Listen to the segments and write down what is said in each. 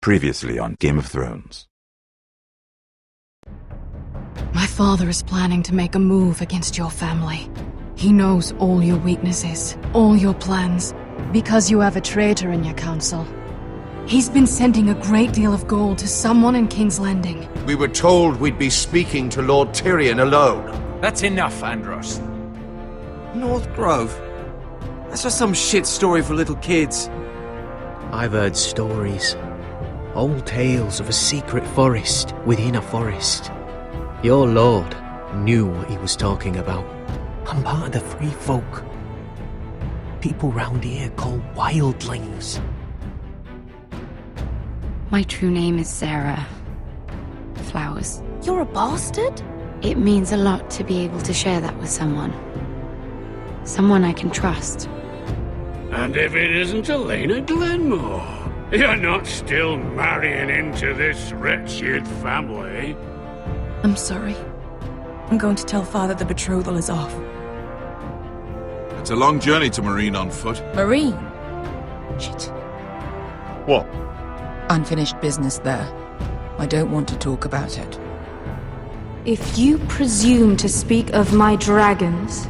Previously on Game of Thrones. My father is planning to make a move against your family. He knows all your weaknesses, all your plans, because you have a traitor in your council. He's been sending a great deal of gold to someone in King's Landing. We were told we'd be speaking to Lord Tyrion alone. That's enough, Andros. North Grove? That's just some shit story for little kids. I've heard stories. Old tales of a secret forest within a forest. Your lord knew what he was talking about. I'm part of the free folk. People round here call wildlings. My true name is Sarah Flowers. You're a bastard? It means a lot to be able to share that with someone. Someone I can trust. And if it isn't Elena Glenmore, you're not still marrying into this wretched family. I'm sorry. I'm going to tell Father the betrothal is off. It's a long journey to Marine on foot. Marine? Shit. What? Unfinished business there. I don't want to talk about it. If you presume to speak of my dragons,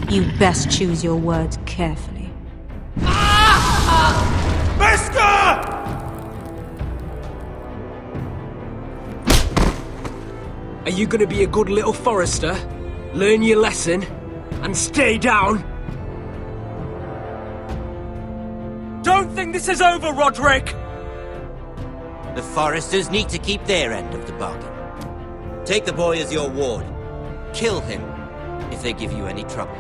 you best choose your words carefully. Are you gonna be a good little forester? Learn your lesson? And stay down? Don't think this is over, Roderick! The Foresters need to keep their end of the bargain. Take the boy as your ward. Kill him if they give you any trouble.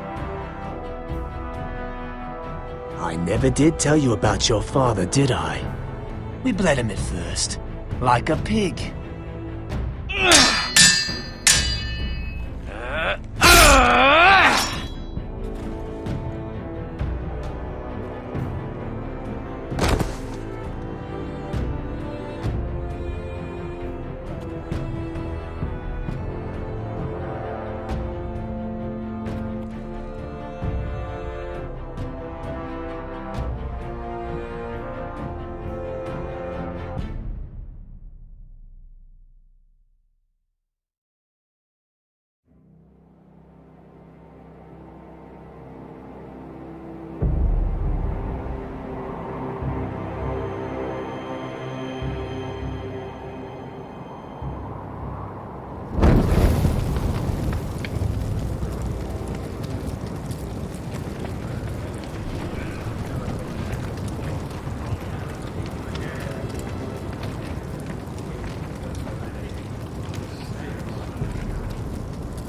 I never did tell you about your father, did I? We bled him at first, like a pig.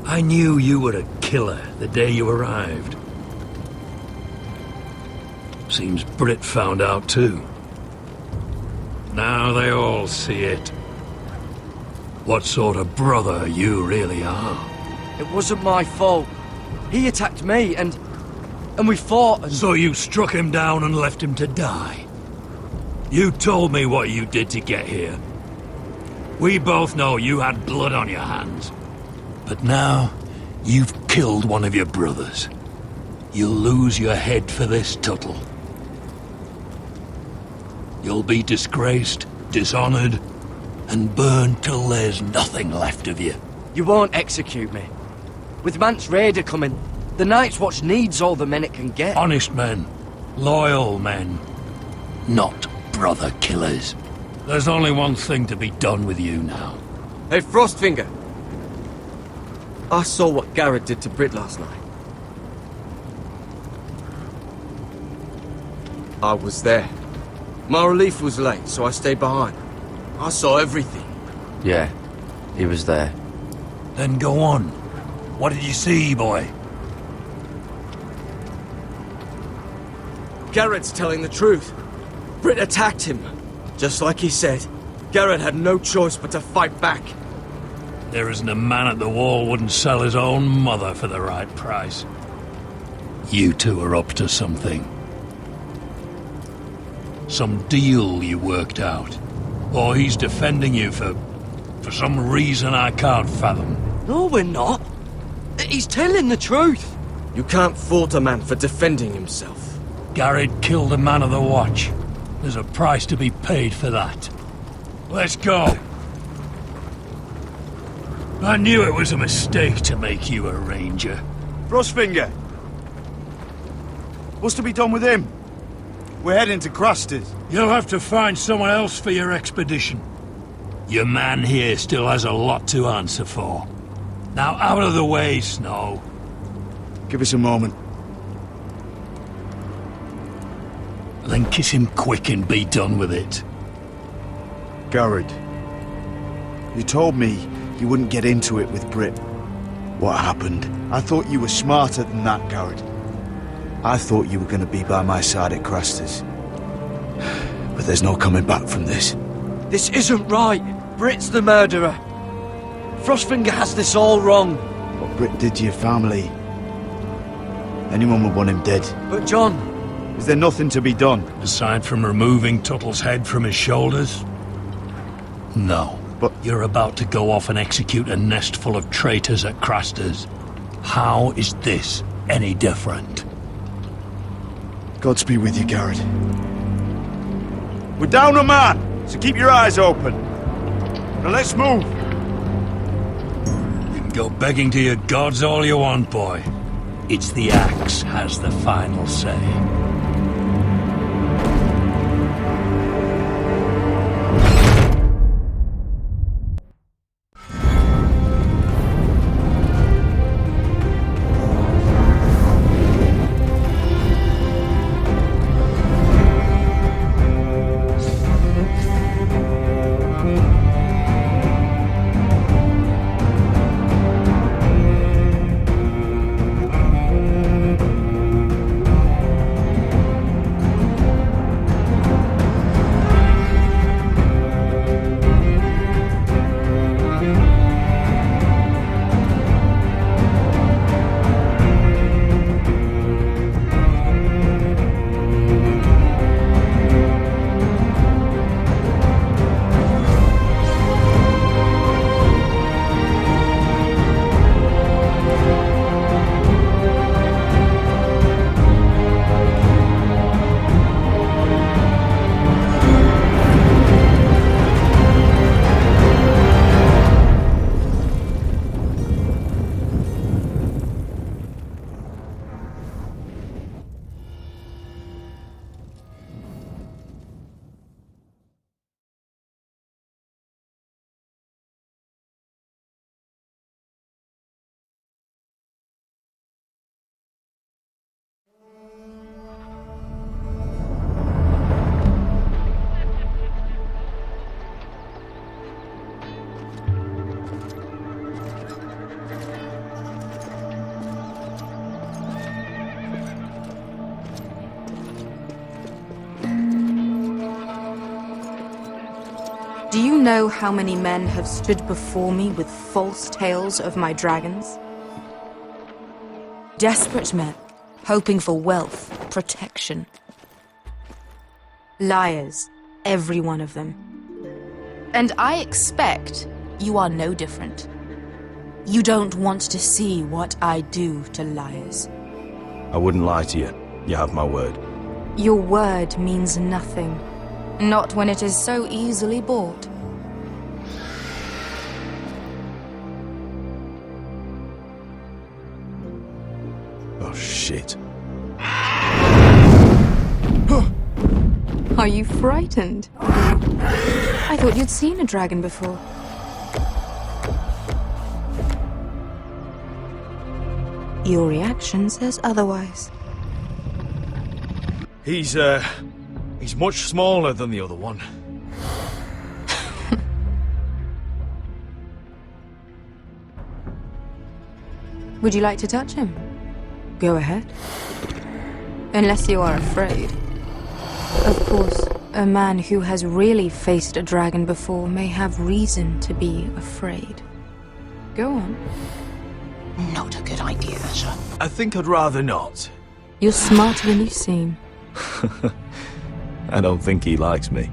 I knew you were a killer the day you arrived. Seems Britt found out too. Now they all see it. What sort of brother you really are. It wasn't my fault. He attacked me, and we fought and... So you struck him down and left him to die? You told me what you did to get here. We both know you had blood on your hands. But now, you've killed one of your brothers. You'll lose your head for this, Tuttle. You'll be disgraced, dishonored, and burned till there's nothing left of you. You won't execute me. With Mance Rayder coming, the Night's Watch needs all the men it can get. Honest men. Loyal men. Not brother killers. There's only one thing to be done with you now. Hey, Frostfinger. I saw what Garrett did to Britt last night. I was there. My relief was late, so I stayed behind. I saw everything. Yeah, he was there. Then go on. What did you see, boy? Garrett's telling the truth. Britt attacked him. Just like he said, Garrett had no choice but to fight back. There isn't a man at the wall wouldn't sell his own mother for the right price. You two are up to something. Some deal you worked out. Or he's defending you for some reason I can't fathom. No, we're not. He's telling the truth. You can't fault a man for defending himself. Garrett killed a man of the Watch. There's a price to be paid for that. Let's go. I knew it was a mistake to make you a ranger. Frostfinger! What's to be done with him? We're heading to Crusters. You'll have to find someone else for your expedition. Your man here still has a lot to answer for. Now out of the way, Snow. Give us a moment. Then kiss him quick and be done with it. Garrett, you told me you wouldn't get into it with Brit. What happened? I thought you were smarter than that, Garrett. I thought you were going to be by my side at Crusters. But there's no coming back from this. This isn't right. Brit's the murderer. Frostfinger has this all wrong. What Brit did to your family, anyone would want him dead. But John... Is there nothing to be done? Aside from removing Tuttle's head from his shoulders? No. But you're about to go off and execute a nest full of traitors at Crusters. How is this any different? Godspeed with you, Garrett. We're down a man, so keep your eyes open. Now let's move. You can go begging to your gods all you want, boy. It's the axe has the final say. Do you know how many men have stood before me with false tales of my dragons? Desperate men, hoping for wealth, protection. Liars, every one of them. And I expect you are no different. You don't want to see what I do to liars. I wouldn't lie to you. You have my word. Your word means nothing. Not when it is so easily bought. Oh, shit. Are you frightened? I thought you'd seen a dragon before. Your reaction says otherwise. He's much smaller than the other one. Would you like to touch him? Go ahead. Unless you are afraid. Of course, a man who has really faced a dragon before may have reason to be afraid. Go on. Not a good idea, sir. I think I'd rather not. You're smarter than you seem. I don't think he likes me.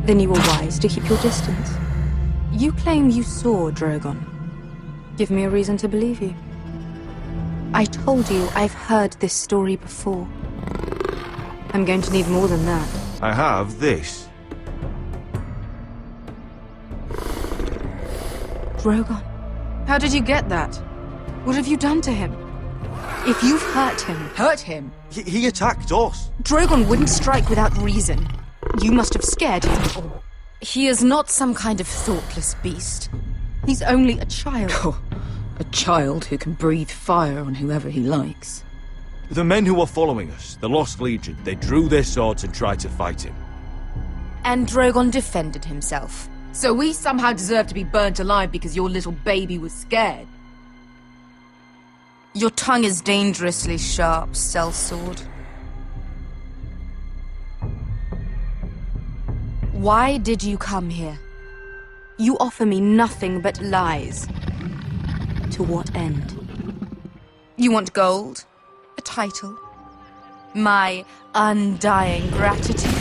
Then you were wise to keep your distance. You claim you saw Drogon. Give me a reason to believe you. I told you I've heard this story before. I'm going to need more than that. I have this. Drogon, how did you get that? What have you done to him? If you've hurt him... Hurt him? He attacked us. Drogon wouldn't strike without reason. You must have scared him, or... He is not some kind of thoughtless beast. He's only a child. Oh, a child who can breathe fire on whoever he likes. The men who were following us, the Lost Legion, they drew their swords and tried to fight him. And Drogon defended himself. So we somehow deserve to be burnt alive because your little baby was scared. Your tongue is dangerously sharp, sellsword. Why did you come here? You offer me nothing but lies. To what end? You want gold? A title? My undying gratitude?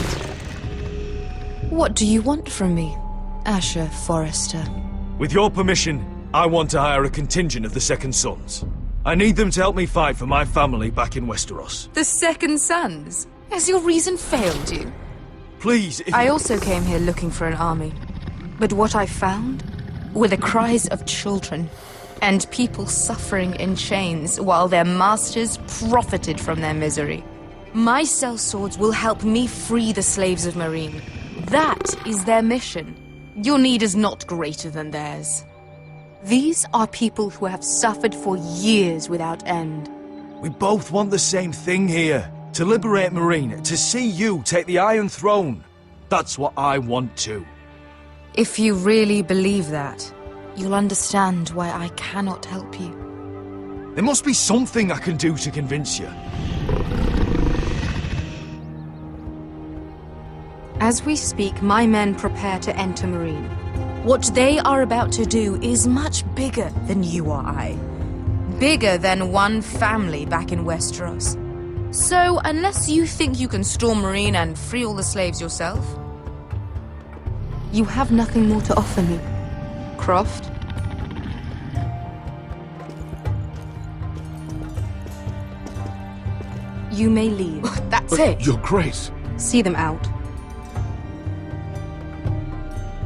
What do you want from me, Asher Forrester? With your permission, I want to hire a contingent of the Second Sons. I need them to help me fight for my family back in Westeros. The Second Sons? Has your reason failed you? Please, if I also came here looking for an army. But what I found were the cries of children and people suffering in chains while their masters profited from their misery. My sellswords will help me free the slaves of Meereen. That is their mission. Your need is not greater than theirs. These are people who have suffered for years without end. We both want the same thing here. To liberate Meereen, to see you take the Iron Throne. That's what I want too. If you really believe that, you'll understand why I cannot help you. There must be something I can do to convince you. As we speak, my men prepare to enter Meereen. What they are about to do is much bigger than you or I. Bigger than one family back in Westeros. So, unless you think you can storm Meereen and free all the slaves yourself... You have nothing more to offer me, Croft. You may leave. That's it. Your Grace. See them out.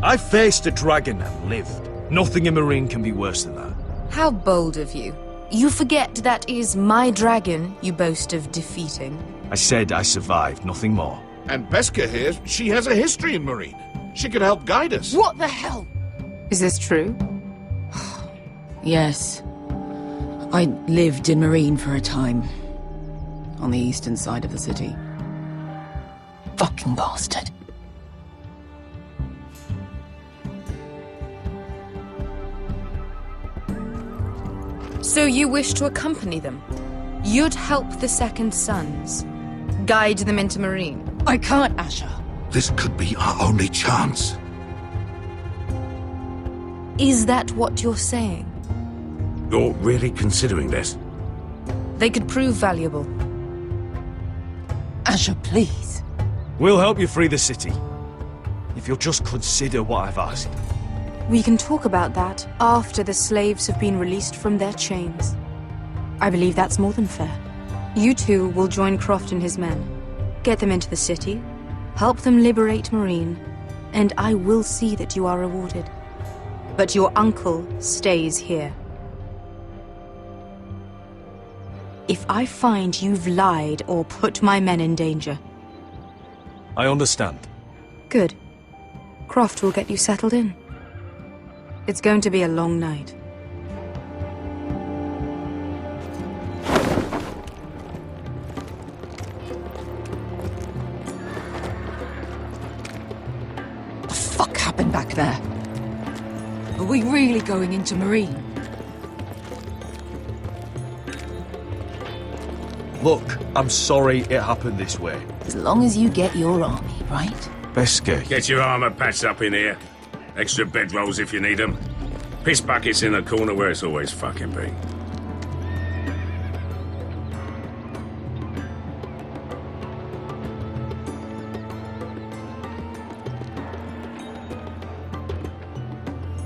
I faced a dragon and lived. Nothing in Meereen can be worse than that. How bold of you. You forget that is my dragon you boast of defeating. I said I survived, nothing more. And Beskha here, she has a history in Meereen. She could help guide us. What the hell? Is this true? Yes. I lived in Meereen for a time. On the eastern side of the city. Fucking bastard. So you wish to accompany them? You'd help the Second Sons? Guide them into Meereen? I can't, Asher. This could be our only chance. Is that what you're saying? You're really considering this? They could prove valuable. Asher, please. We'll help you free the city. If you'll just consider what I've asked. We can talk about that after the slaves have been released from their chains. I believe that's more than fair. You two will join Croft and his men. Get them into the city, help them liberate Meereen, and I will see that you are rewarded. But your uncle stays here. If I find you've lied or put my men in danger... I understand. Good. Croft will get you settled in. It's going to be a long night. What the fuck happened back there? Are we really going into Meereen? Look, I'm sorry it happened this way. As long as you get your army, right? Beskha. Get your armor patched up in here. Extra bedrolls if you need them. Piss buckets in the corner where it's always fucking been.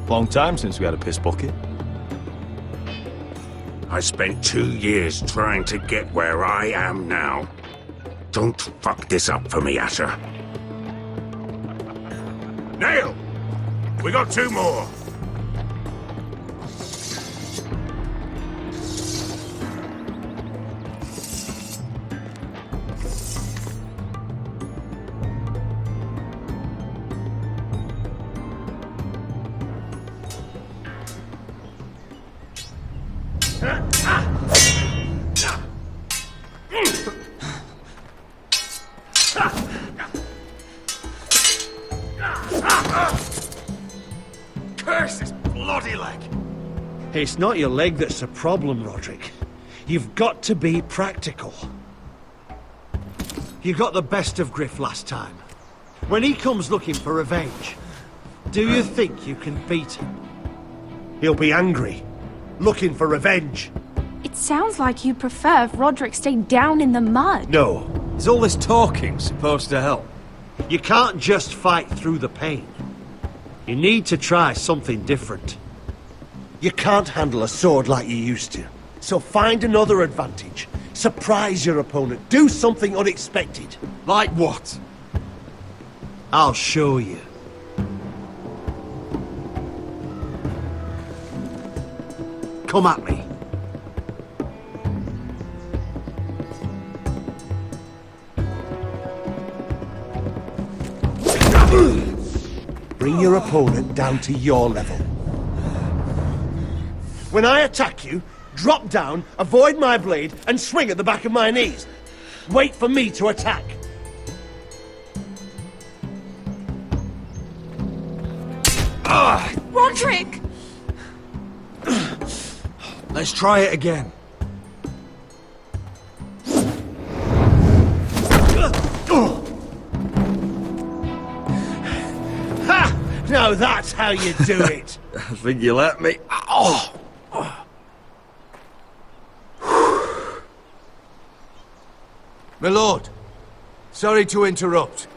Long time since we had a piss bucket. I spent 2 years trying to get where I am now. Don't fuck this up for me, Asher. Nail! We got 2 more. It's not your leg that's the problem, Roderick. You've got to be practical. You got the best of Griff last time. When he comes looking for revenge, do you think you can beat him? He'll be angry, looking for revenge. It sounds like you prefer if Roderick stayed down in the mud. No. Is all this talking supposed to help? You can't just fight through the pain. You need to try something different. You can't handle a sword like you used to. So find another advantage. Surprise your opponent. Do something unexpected. Like what? I'll show you. Come at me. Bring your opponent down to your level. When I attack you, drop down, avoid my blade, and swing at the back of my knees. Wait for me to attack. Roderick! Let's try it again. Ha! Now that's how you do it. I think you let me. Oh! My lord, sorry to interrupt.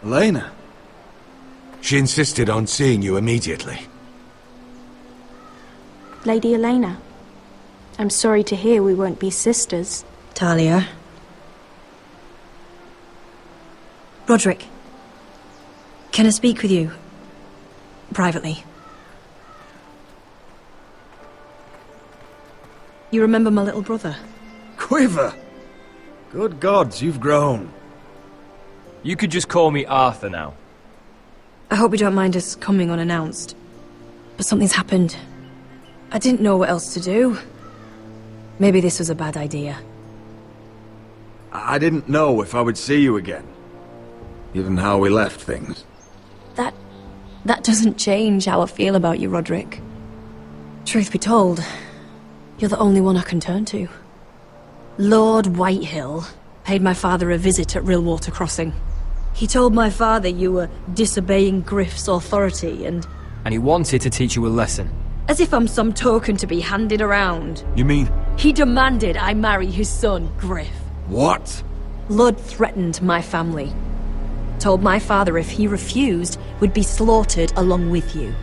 Elena? She insisted on seeing you immediately. Lady Elena, I'm sorry to hear we won't be sisters. Talia. Roderick. Can I speak with you? Privately. You remember my little brother? Quiver! Good gods, you've grown. You could just call me Arthur now. I hope you don't mind us coming unannounced. But something's happened. I didn't know what else to do. Maybe this was a bad idea. I didn't know if I would see you again. Given how we left things. That doesn't change how I feel about you, Roderick. Truth be told, you're the only one I can turn to. Lord Whitehill paid my father a visit at Rillwater Crossing. He told my father you were disobeying Griff's authority and he wanted to teach you a lesson. as if I'm some token to be handed around. You mean... He demanded I marry his son, Griff. What? Lord threatened my family. Told my father if he refused, would be slaughtered along with you.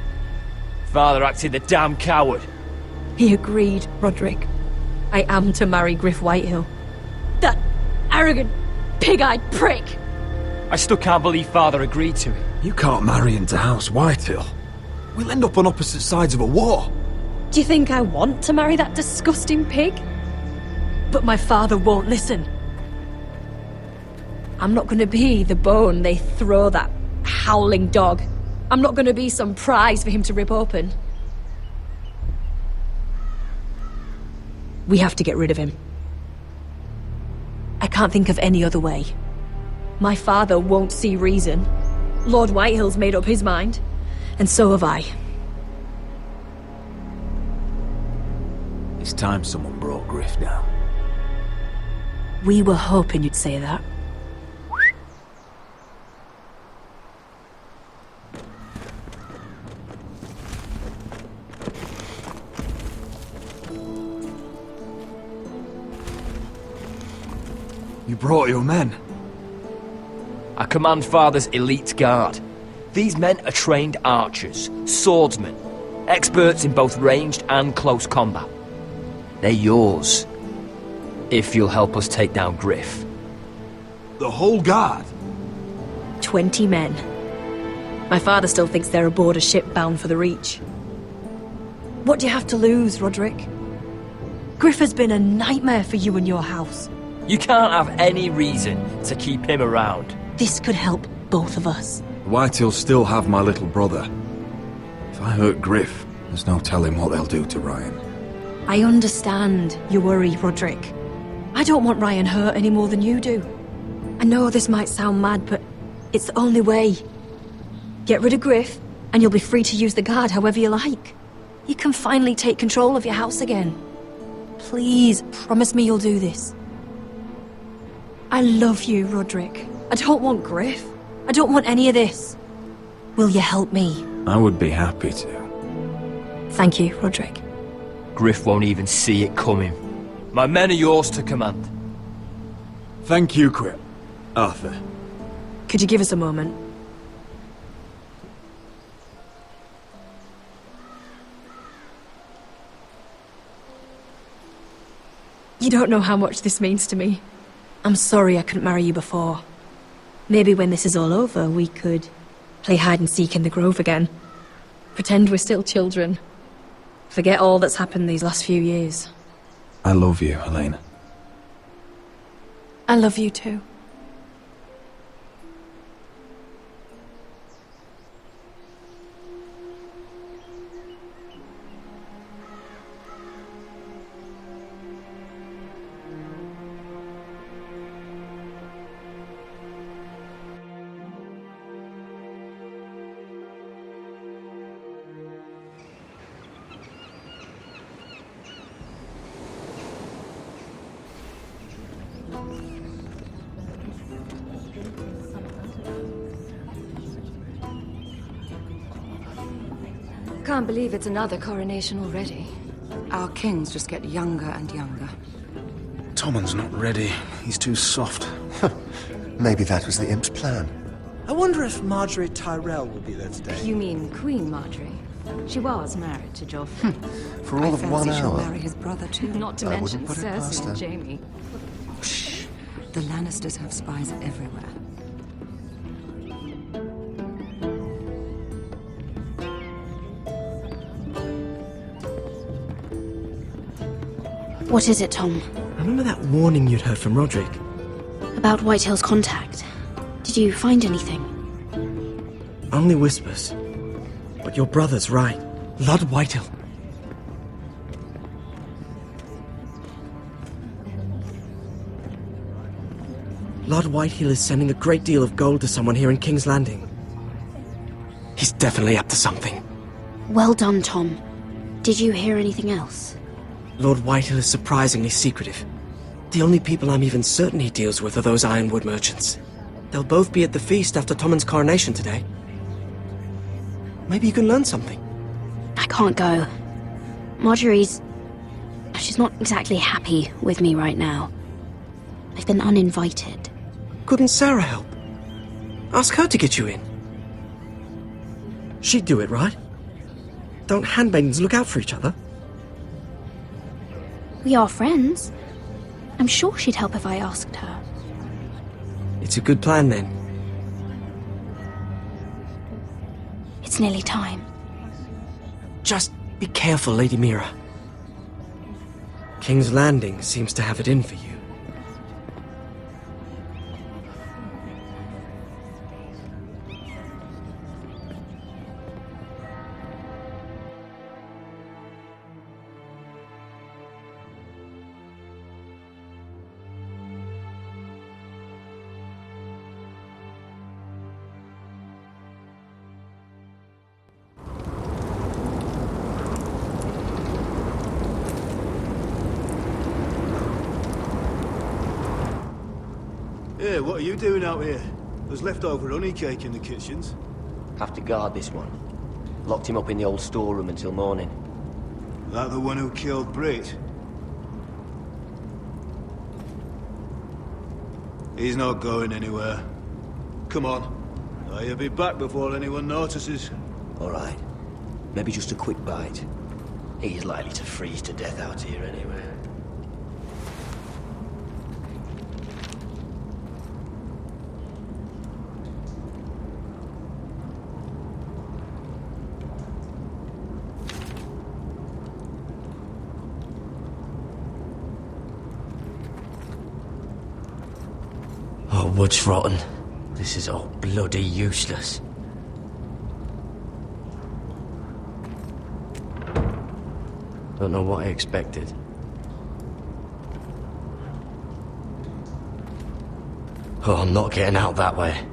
Father acted the damn coward. He agreed, Roderick. I am to marry Griff Whitehill. That arrogant, pig-eyed prick! I still can't believe Father agreed to it. You can't marry into House Whitehill. We'll end up on opposite sides of a war. Do you think I want to marry that disgusting pig? But my father won't listen. I'm not gonna be the bone they throw that howling dog. I'm not gonna be some prize for him to rip open. We have to get rid of him. I can't think of any other way. My father won't see reason. Lord Whitehill's made up his mind, and so have I. It's time someone brought Griff down. We were hoping you'd say that. You brought your men. I command Father's elite guard. These men are trained archers, swordsmen, experts in both ranged and close combat. They're yours, if you'll help us take down Griff. The whole guard? 20 men. My father still thinks they're aboard a ship bound for the Reach. What do you have to lose, Roderick? Griff has been a nightmare for you and your house. You can't have any reason to keep him around. This could help both of us. Whitehills still have my little brother. If I hurt Griff, there's no telling what they'll do to Ryan. I understand your worry, Roderick. I don't want Ryan hurt any more than you do. I know this might sound mad, but it's the only way. Get rid of Griff, and you'll be free to use the guard however you like. You can finally take control of your house again. Please, promise me you'll do this. I love you, Roderick. I don't want Griff. I don't want any of this. Will you help me? I would be happy to. Thank you, Roderick. Griff won't even see it coming. My men are yours to command. Thank you, Quip. Arthur. Could you give us a moment? You don't know how much this means to me. I'm sorry I couldn't marry you before. Maybe when this is all over, we could play hide and seek in the grove again. Pretend we're still children. Forget all that's happened these last few years. I love you, Helena. I love you too. Can't believe it's another coronation already. Our kings just get younger and younger. Tommen's not ready. He's too soft. Maybe that was the imp's plan. I wonder if Marjorie Tyrell will be there today. You mean Queen Marjorie? She was married to Joffrey. For all of 1 she'll hour. marry his brother too. Not to I mention wouldn't put it past Cersei and her. Jaime. Shh. The Lannisters have spies everywhere. What is it, Tom? Remember that warning you'd heard from Roderick? About Whitehill's contact. Did you find anything? Only whispers. But your brother's right. Lord Whitehill. Lord Whitehill is sending a great deal of gold to someone here in King's Landing. He's definitely up to something. Well done, Tom. Did you hear anything else? Lord Whitehill is surprisingly secretive. The only people I'm even certain he deals with are those Ironwood merchants. They'll both be at the feast after Tommen's coronation today. Maybe you can learn something. I can't go. Marjorie's... she's not exactly happy with me right now. I've been uninvited. Couldn't Sarah help? Ask her to get you in. She'd do it, right? Don't handmaidens look out for each other? We are friends. I'm sure she'd help if I asked her. It's a good plan, then. It's nearly time. Just be careful, Lady Mira. King's Landing seems to have it in for you. Hey, what are you doing out here? There's leftover honey cake in the kitchens. Have to guard this one. Locked him up in the old storeroom until morning. That the one who killed Brit? He's not going anywhere. Come on. I'll be back before anyone notices. All right. Maybe just a quick bite. He's likely to freeze to death out here anyway. Oh, wood's rotten. This is all bloody useless. Don't know what I expected. Oh, I'm not getting out that way.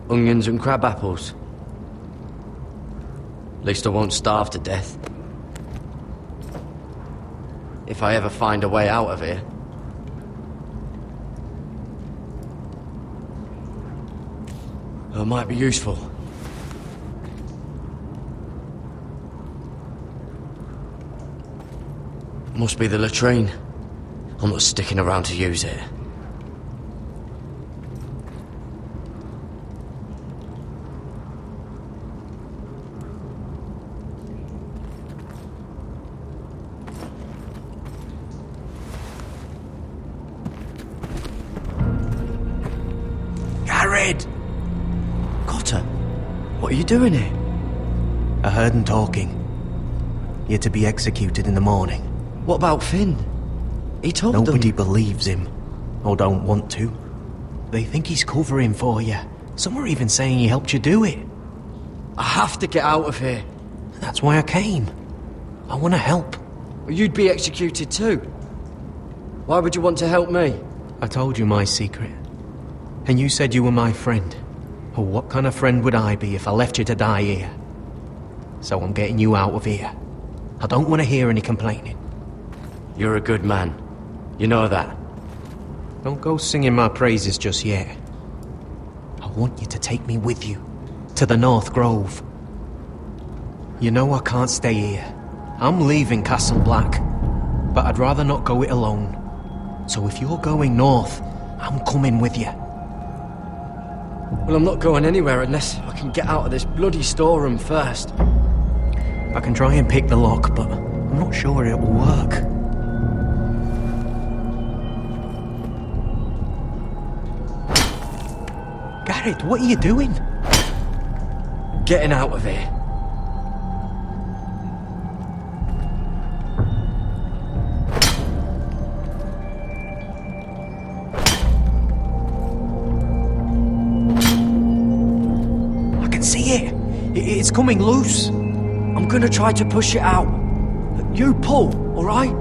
Onions and crab apples. At least I won't starve to death. If I ever find a way out of here. It might be useful. Must be the latrine. I'm not sticking around to use it. Garrett! Cotter, what are you doing here? I heard him talking. You're to be executed in the morning. What about Finn? He told them... Nobody believes him, or don't want to. They think he's covering for you. Some are even saying he helped you do it. I have to get out of here. That's why I came. I want to help. Well, you'd be executed too. Why would you want to help me? I told you my secret. And you said you were my friend. Well, what kind of friend would I be if I left you to die here? So I'm getting you out of here. I don't want to hear any complaining. You're a good man. You know that. Don't go singing my praises just yet. I want you to take me with you. To the North Grove. You know I can't stay here. I'm leaving Castle Black. But I'd rather not go it alone. So if you're going north, I'm coming with you. Well, I'm not going anywhere unless I can get out of this bloody storeroom first. I can try and pick the lock, but I'm not sure it will work. Garrett, what are you doing? Getting out of here. I can see it. It's coming loose. I'm gonna try to push it out. You pull, all right?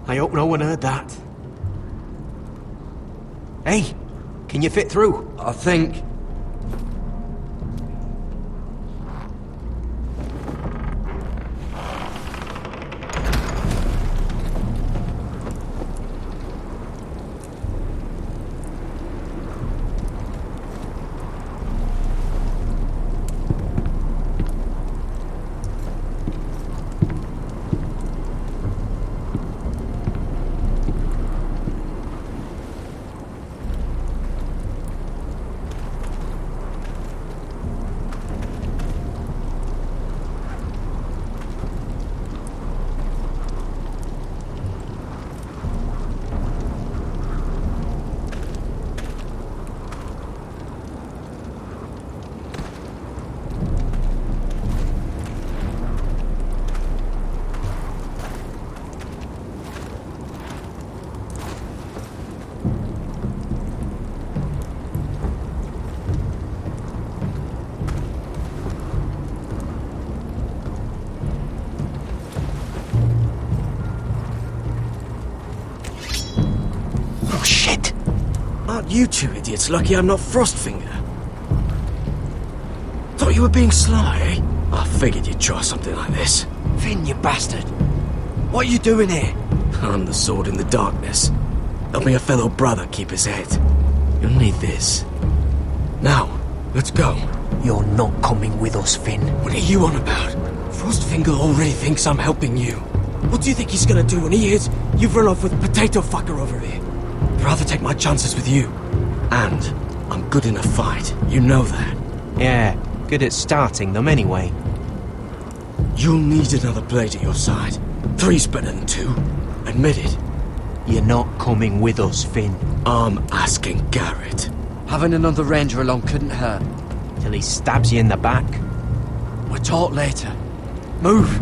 I hope no one heard that. Hey, can you fit through? I think. You two idiots lucky I'm not Frostfinger. Thought you were being sly, eh? I figured you'd try something like this. Finn, you bastard. What are you doing here? I'm the sword in the darkness. Helping a fellow brother keep his head. You'll need this. Now, let's go. You're not coming with us, Finn. What are you on about? Frostfinger already thinks I'm helping you. What do you think he's gonna do when he hears you've run off with Potato Fucker over here? I'd rather take my chances with you. And I'm good in a fight. You know that. Yeah, good at starting them anyway. You'll need another blade at your side. 3's better than 2. Admit it. You're not coming with us, Finn. I'm asking Garrett. Having another ranger along couldn't hurt. Till he stabs you in the back. We'll talk later. Move!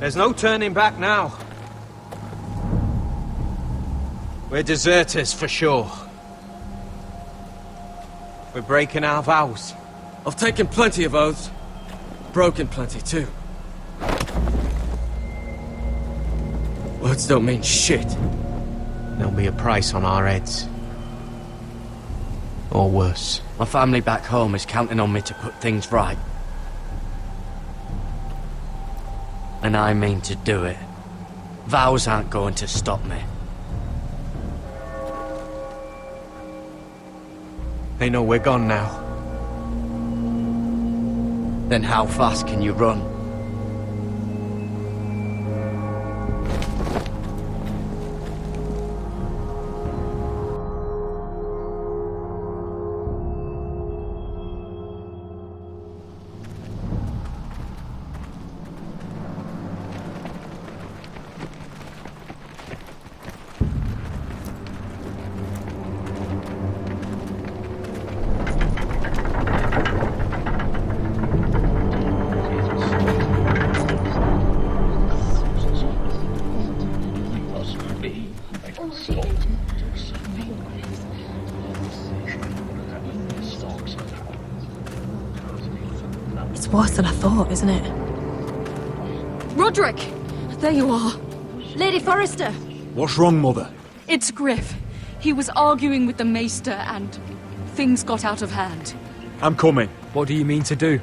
There's no turning back now. We're deserters for sure. We're breaking our vows. I've taken plenty of oaths. Broken plenty too. Words don't mean shit. There'll be a price on our heads. Or worse. My family back home is counting on me to put things right. And I mean to do it. Vows aren't going to stop me. They know we're gone now. Then how fast can you run? It's worse than I thought, isn't it? Roderick! There you are. Lady Forrester! What's wrong, Mother? It's Griff. He was arguing with the Maester and things got out of hand. I'm coming. What do you mean to do?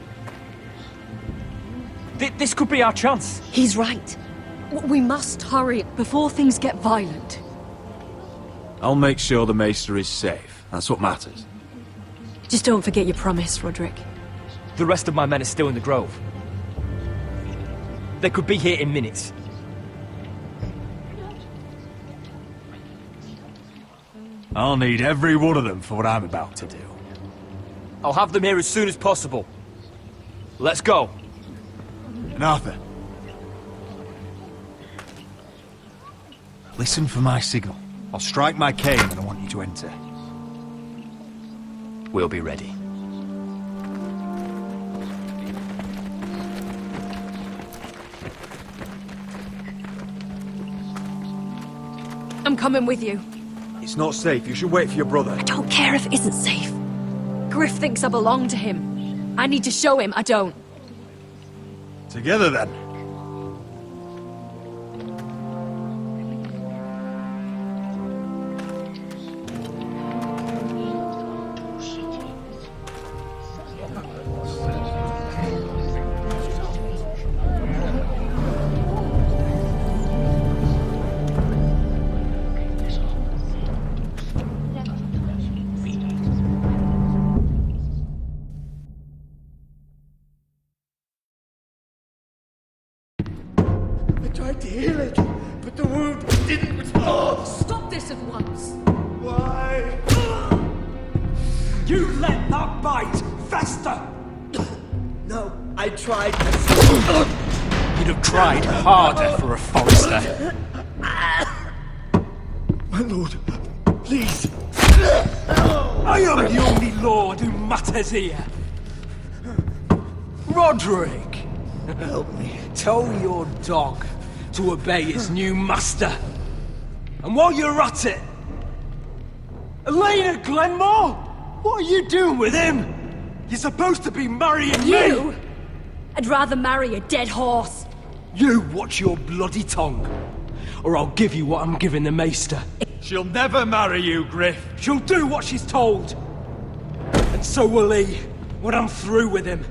This could be our chance. He's right. We must hurry before things get violent. I'll make sure the Maester is safe. That's what matters. Just don't forget your promise, Roderick. The rest of my men are still in the grove. They could be here in minutes. I'll need every one of them for what I'm about to do. I'll have them here as soon as possible. Let's go. And Arthur, listen for my signal. I'll strike my cane when I want you to enter. We'll be ready. I'm coming with you. It's not safe. You should wait for your brother. I don't care if it isn't safe. Griff thinks I belong to him. I need to show him I don't. Together then. Tried to heal it, but the wound didn't respond. Stop this at once. Why? You let that bite fester! No, I tried. You'd have tried harder for a Forrester. My lord, please. I am the only lord who matters here. Roderick! Help me. Tell your dog to obey his new master. And while you're at it, Elena Glenmore, what are you doing with him? You're supposed to be marrying You? me. I'd rather marry a dead horse. You watch your bloody tongue, or I'll give you what I'm giving the Maester. She'll never marry you, Griff. She'll do what she's told. And so will he, when I'm through with him.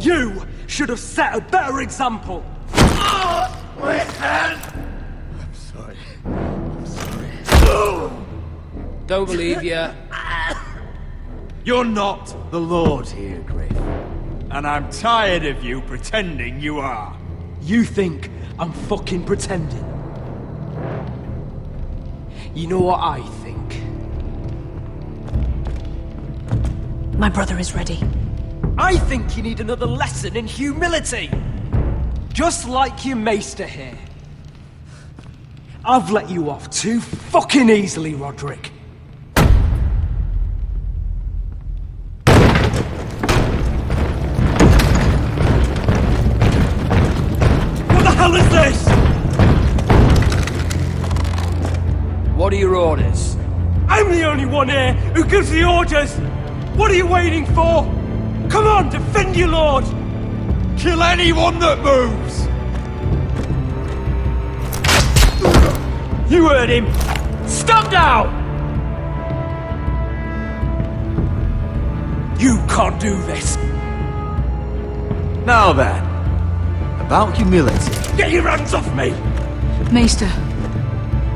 You should have set a better example. My hand! I'm sorry. I'm sorry. Don't believe you. You're not the Lord here, Griff. And I'm tired of you pretending you are. You think I'm fucking pretending? You know what I think? My brother is ready. I think you need another lesson in humility. Just like your Maester here. I've let you off too fucking easily, Roderick. What the hell is this? What are your orders? I'm the only one here who gives the orders! What are you waiting for? Come on, defend your lord! Kill anyone that moves! You heard him! Stop now! You can't do this! Now then, about humility. Get your hands off me! Maester,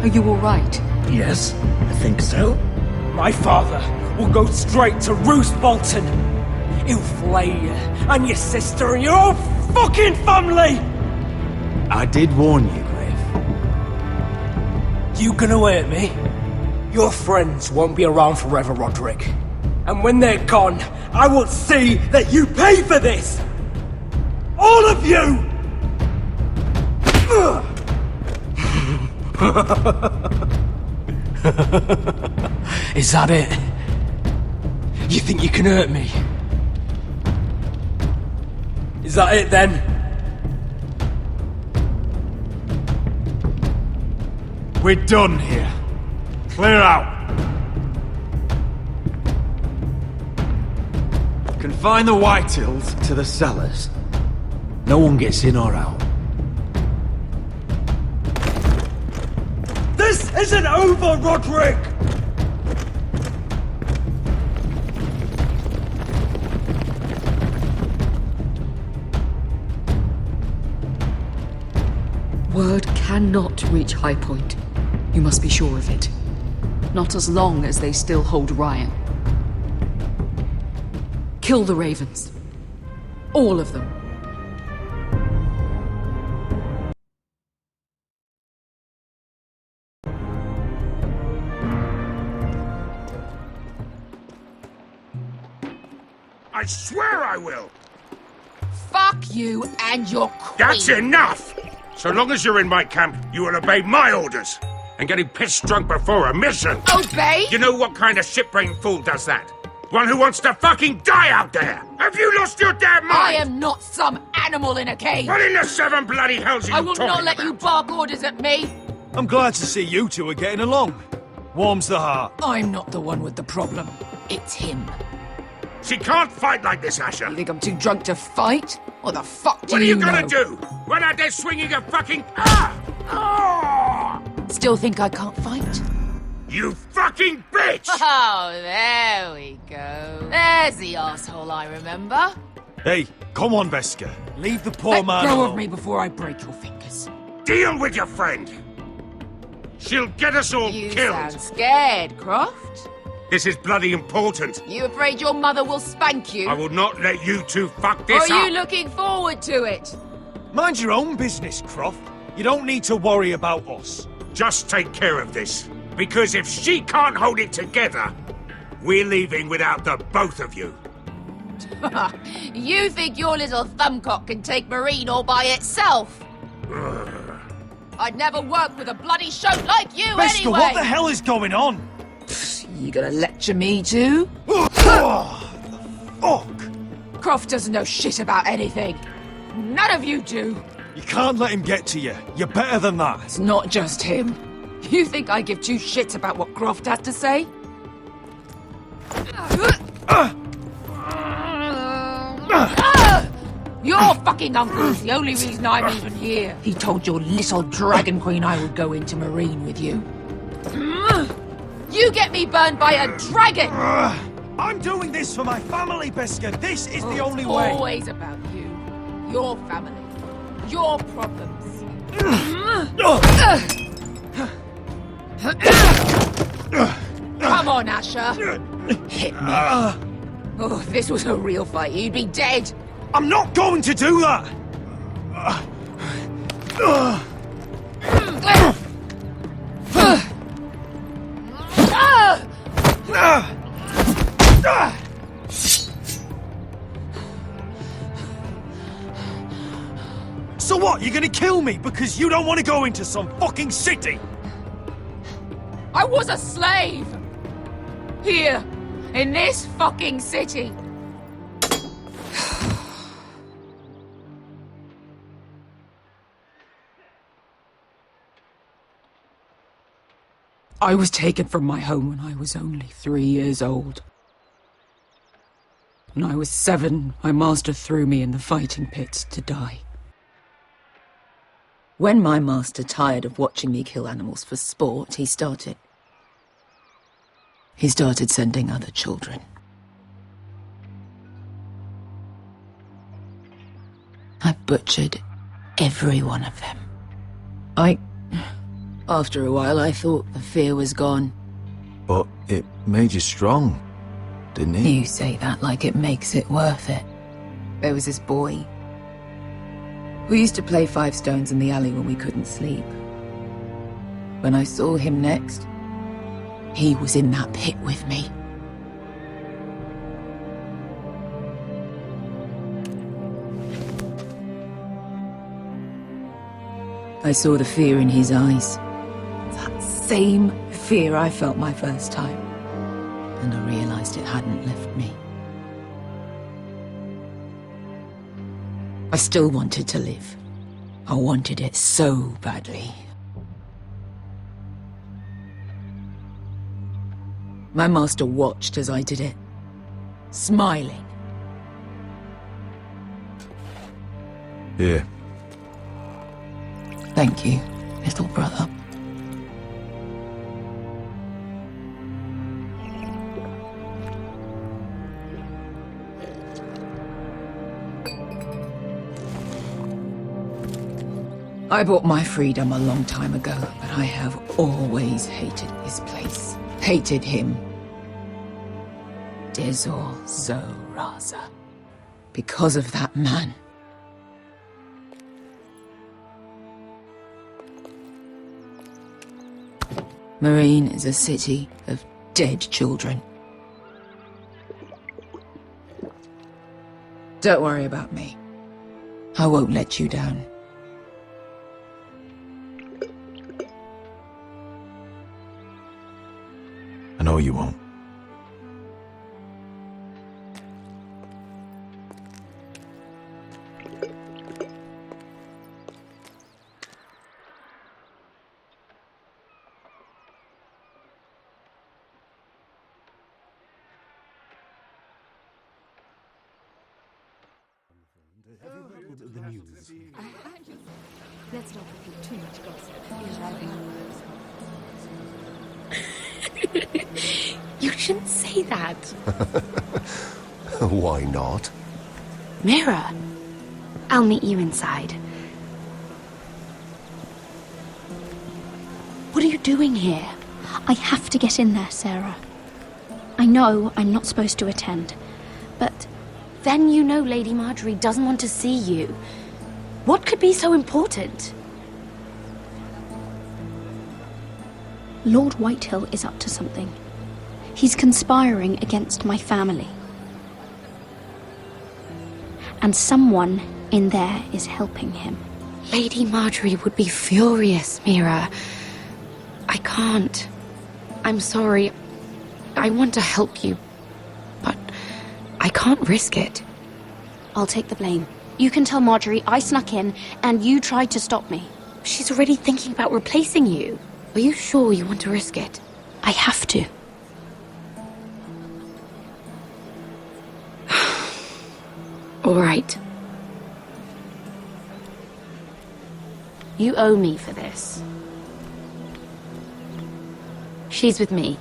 are you alright? Yes, I think so. My father will go straight to Roose Bolton. He'll flay you, and your sister, and your whole fucking family! I did warn you, Griff. You gonna hurt me? Your friends won't be around forever, Roderick. And when they're gone, I will see that you pay for this! All of you! Is that it? You think you can hurt me? Is that it then? We're done here. Clear out. Confine the Whitehills to the cellars. No one gets in or out. This isn't over, Roderick! Word cannot reach High Point. You must be sure of it. Not as long as they still hold Ryan. Kill the Ravens. All of them. I swear I will! Fuck you and your queen. That's enough! So long as you're in my camp, you will obey my orders. And getting pissed drunk before a mission. Obey? You know what kind of shit-brained fool does that? One who wants to fucking die out there! Have you lost your damn mind? I am not some animal in a cage. What in the seven bloody hells are I you will talking not let about? you bark orders at me. I'm glad to see you two are getting along. Warms the heart. I'm not the one with the problem. It's him. She can't fight like this, Asher. You think I'm too drunk to fight? What the fuck do What are you know? gonna do? Run out there swinging a fucking... Still think I can't fight? You fucking bitch! Oh, there we go. There's the asshole I remember. Hey, come on, Veska. Leave the poor man Let go alone. of me before I break your fingers. Deal with your friend. She'll get us all You killed. sound scared, Croft. This is bloody important. You afraid your mother will spank you? I will not let you two fuck Or this are up. you looking forward to it? Mind your own business, Croft. You don't need to worry about us. Just take care of this. Because if she can't hold it together, we're leaving without the both of you. You think your little thumbcock can take Marine all by itself? I'd never work with a bloody shote like you Veska, anyway! what the hell is going on? You gonna lecture me too? Fuck! Croft doesn't know shit about anything. None of you do. You can't let him get to you. You're better than that. It's not just him. You think I give two shits about what Croft has to say? Your fucking uncle is the only reason I'm even here. He told your little dragon queen I would go into Marine with you. You get me burned by a dragon! I'm doing this for my family, Veska. This is the only It's way. always about you. Your family. Your problems. Come on, Asher. Hit me. Oh, if this was a real fight, you'd be dead. I'm not going to do that! So what, you're gonna kill me because you don't want to go into some fucking city? I was a slave! Here, in this fucking city. I was taken from my home when I was only 3 years old. When I was 7, my master threw me in the fighting pits to die. When my master tired of watching me kill animals for sport, he started sending other children. I butchered every one of them. After a while, I thought the fear was gone. But it made you strong, didn't it? You say that like it makes it worth it. There was this boy. We used to play 5 stones in the alley when we couldn't sleep. When I saw him next, he was in that pit with me. I saw the fear in his eyes. That same fear I felt my first time. And I realized it hadn't left me. I still wanted to live. I wanted it so badly. My master watched as I did it, smiling. Here. Thank you, little brother. I bought my freedom a long time ago, but I have always hated this place. Hated him. Dezor Zoraza. Because of that man. Marine is a city of dead children. Don't worry about me. I won't let you down. I know you won't. Let's not repeat too much gossip. You shouldn't say that. Why not? Mira, I'll meet you inside. What are you doing here? I have to get in there, Sarah. I know I'm not supposed to attend, but Then you know Lady Marjorie doesn't want to see you. What could be so important? Lord Whitehill is up to something. He's conspiring against my family. And someone in there is helping him. Lady Marjorie would be furious, Mira. I can't. I'm sorry. I want to help you, but I can't risk it. I'll take the blame. You can tell Marjorie I snuck in and you tried to stop me. She's already thinking about replacing you. Are you sure you want to risk it? I have to. All right. You owe me for this. She's with me.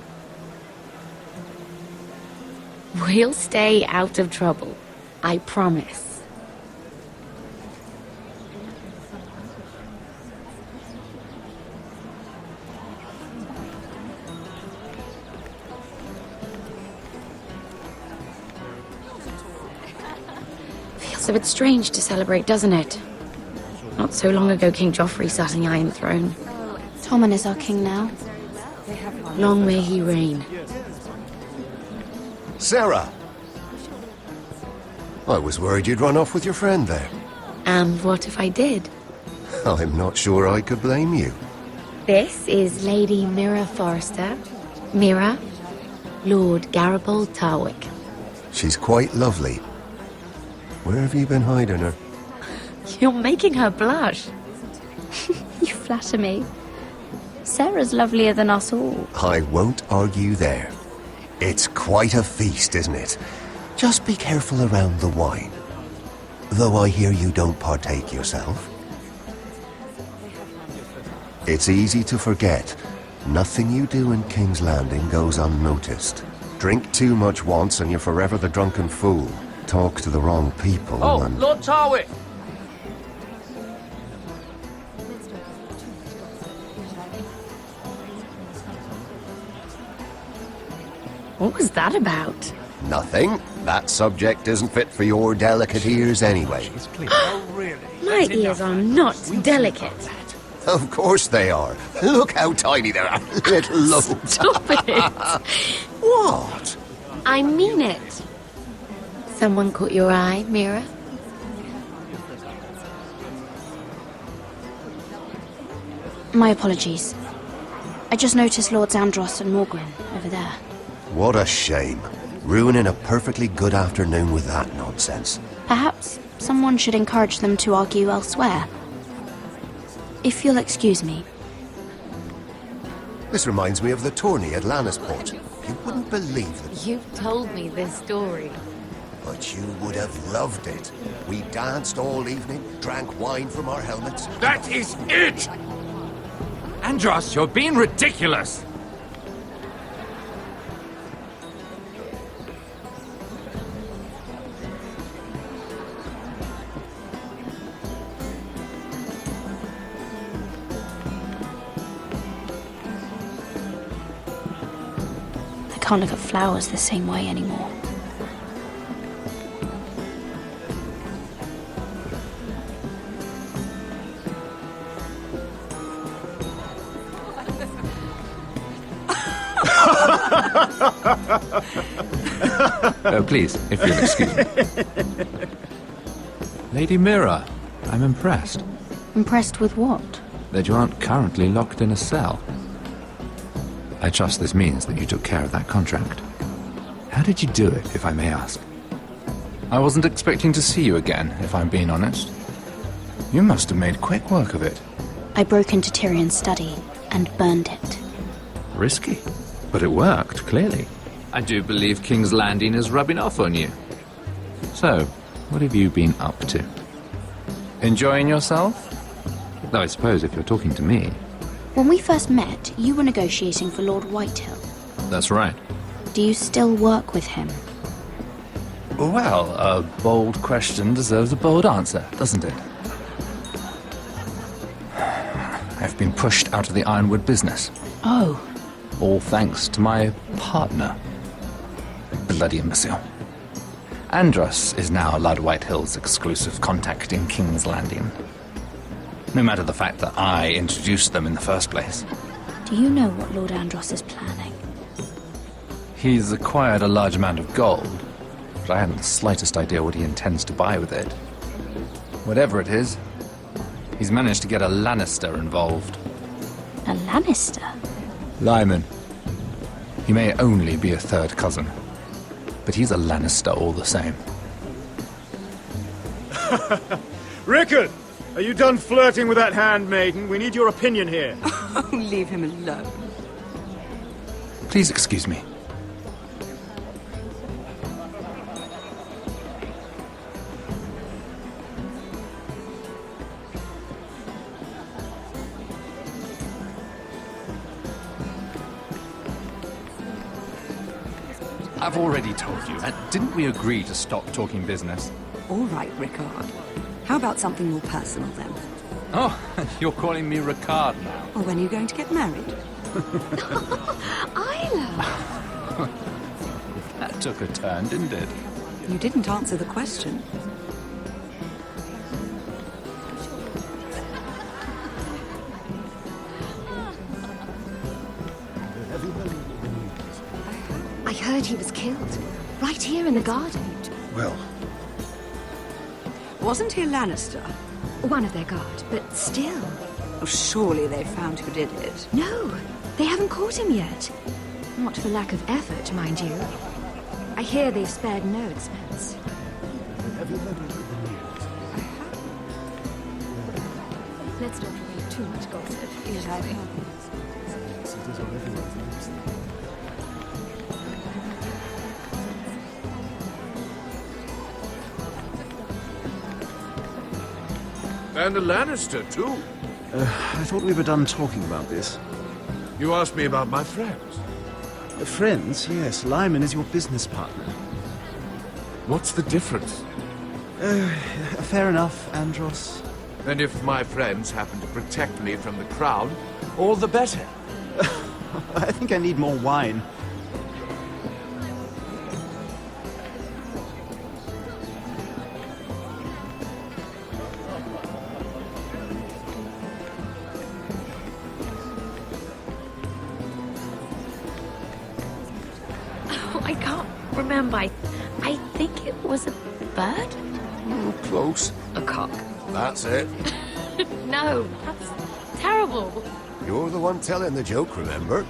We'll stay out of trouble. I promise. Feels a bit strange to celebrate, doesn't it? Not so long ago, King Joffrey sat on the Iron Throne. Tommen is our king now. Long may he reign. Sarah! I was worried you'd run off with your friend there. And what if I did? I'm not sure I could blame you. This is Lady Mira Forrester. Mira, Lord Garibald Tarwick. She's quite lovely. Where have you been hiding her? You're making her blush. You flatter me. Sarah's lovelier than us all. I won't argue there. It's quite a feast, isn't it? Just be careful around the wine. Though I hear you don't partake yourself. It's easy to forget. Nothing you do in King's Landing goes unnoticed. Drink too much once and you're forever the drunken fool. Talk to the wrong people and... Lord Tarwick! What was that about? Nothing. That subject isn't fit for your delicate ears anyway. My ears are not delicate. Of course they are. Look how tiny they are. Little lobes. Stop it. What? I mean it. Someone caught your eye, Mira? My apologies. I just noticed Lords Andros and Morgren over there. What a shame. Ruining a perfectly good afternoon with that nonsense. Perhaps someone should encourage them to argue elsewhere. If you'll excuse me. This reminds me of the tourney at Lannisport. You wouldn't believe it. You've told me this story. But you would have loved it. We danced all evening, drank wine from our helmets. That is it! Andros, you're being ridiculous! I can't look at flowers the same way anymore. Oh, please, if you'll excuse me. Lady Mira, I'm impressed Impressed with what? that you aren't currently locked in a cell. I trust this means that you took care of that contract. How did you do it, if I may ask? I wasn't expecting to see you again, if I'm being honest. You must have made quick work of it. I broke into Tyrion's study and burned it. Risky, but it worked, clearly. I do believe King's Landing is rubbing off on you. So, what have you been up to? Enjoying yourself? Though I suppose if you're talking to me... When we first met, you were negotiating for Lord Whitehill. That's right. Do you still work with him? Well, a bold question deserves a bold answer, doesn't it? I've been pushed out of the Ironwood business. Oh. All thanks to my partner. Bloody imbecile. Andros is now Lord Whitehill's exclusive contact in King's Landing. No matter the fact that I introduced them in the first place. Do you know what Lord Andros is planning? He's acquired a large amount of gold, but I haven't the slightest idea what he intends to buy with it. Whatever it is, he's managed to get a Lannister involved. A Lannister? Lyman. He may only be a third cousin, but he's a Lannister all the same. Rickard! Are you done flirting with that handmaiden? We need your opinion here. Oh, leave him alone. Please excuse me. I've already told you. Didn't we agree to stop talking business? All right, Rickard. How about something more personal then? Oh, you're calling me Ricard now. Or when are you going to get married? Isla! That took a turn, didn't it? You didn't answer the question. I heard he was killed. Right here in the garden. Well... Wasn't he a Lannister? One of their guard, but still. Oh, surely they found who did it. No, they haven't caught him yet. Not for lack of effort, mind you. I hear they've spared no expense. Let's not wait too much gossip, usually. And a Lannister, too. I thought we were done talking about this. You asked me about my friends. Friends? Yes, Lyman is your business partner. What's the difference? Fair enough, Andros. And if my friends happen to protect me from the crowd, all the better. I think I need more wine. Oh, I can't remember. I think it was a bird? Close. A cock. That's it. No, that's terrible. You're the one telling the joke, remember?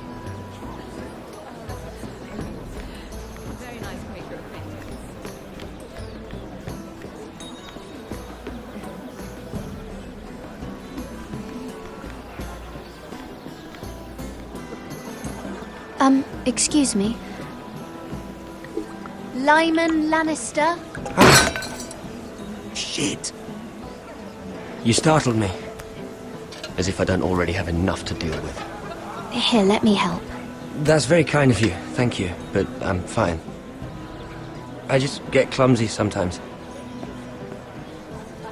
Excuse me. Lyman Lannister? Shit. You startled me. As if I don't already have enough to deal with. Here, let me help. That's very kind of you, thank you, but I'm fine. I just get clumsy sometimes.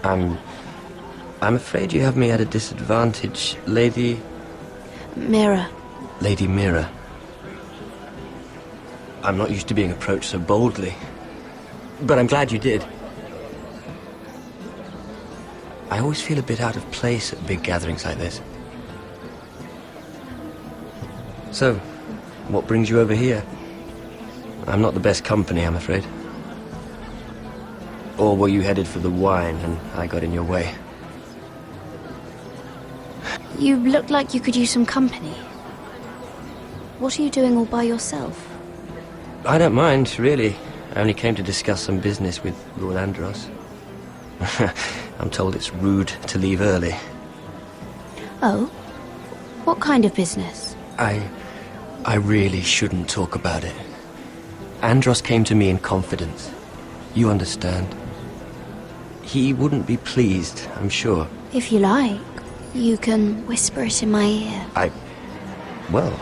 I'm afraid you have me at a disadvantage, Lady... Mira. Lady Mira. I'm not used to being approached so boldly. But I'm glad you did. I always feel a bit out of place at big gatherings like this. So, what brings you over here? I'm not the best company, I'm afraid. Or were you headed for the wine and I got in your way? You look like you could use some company. What are you doing all by yourself? I don't mind, really. I only came to discuss some business with Lord Andros. I'm told it's rude to leave early. Oh? What kind of business? I really shouldn't talk about it. Andros came to me in confidence. You understand. He wouldn't be pleased, I'm sure. If you like, you can whisper it in my ear. Well,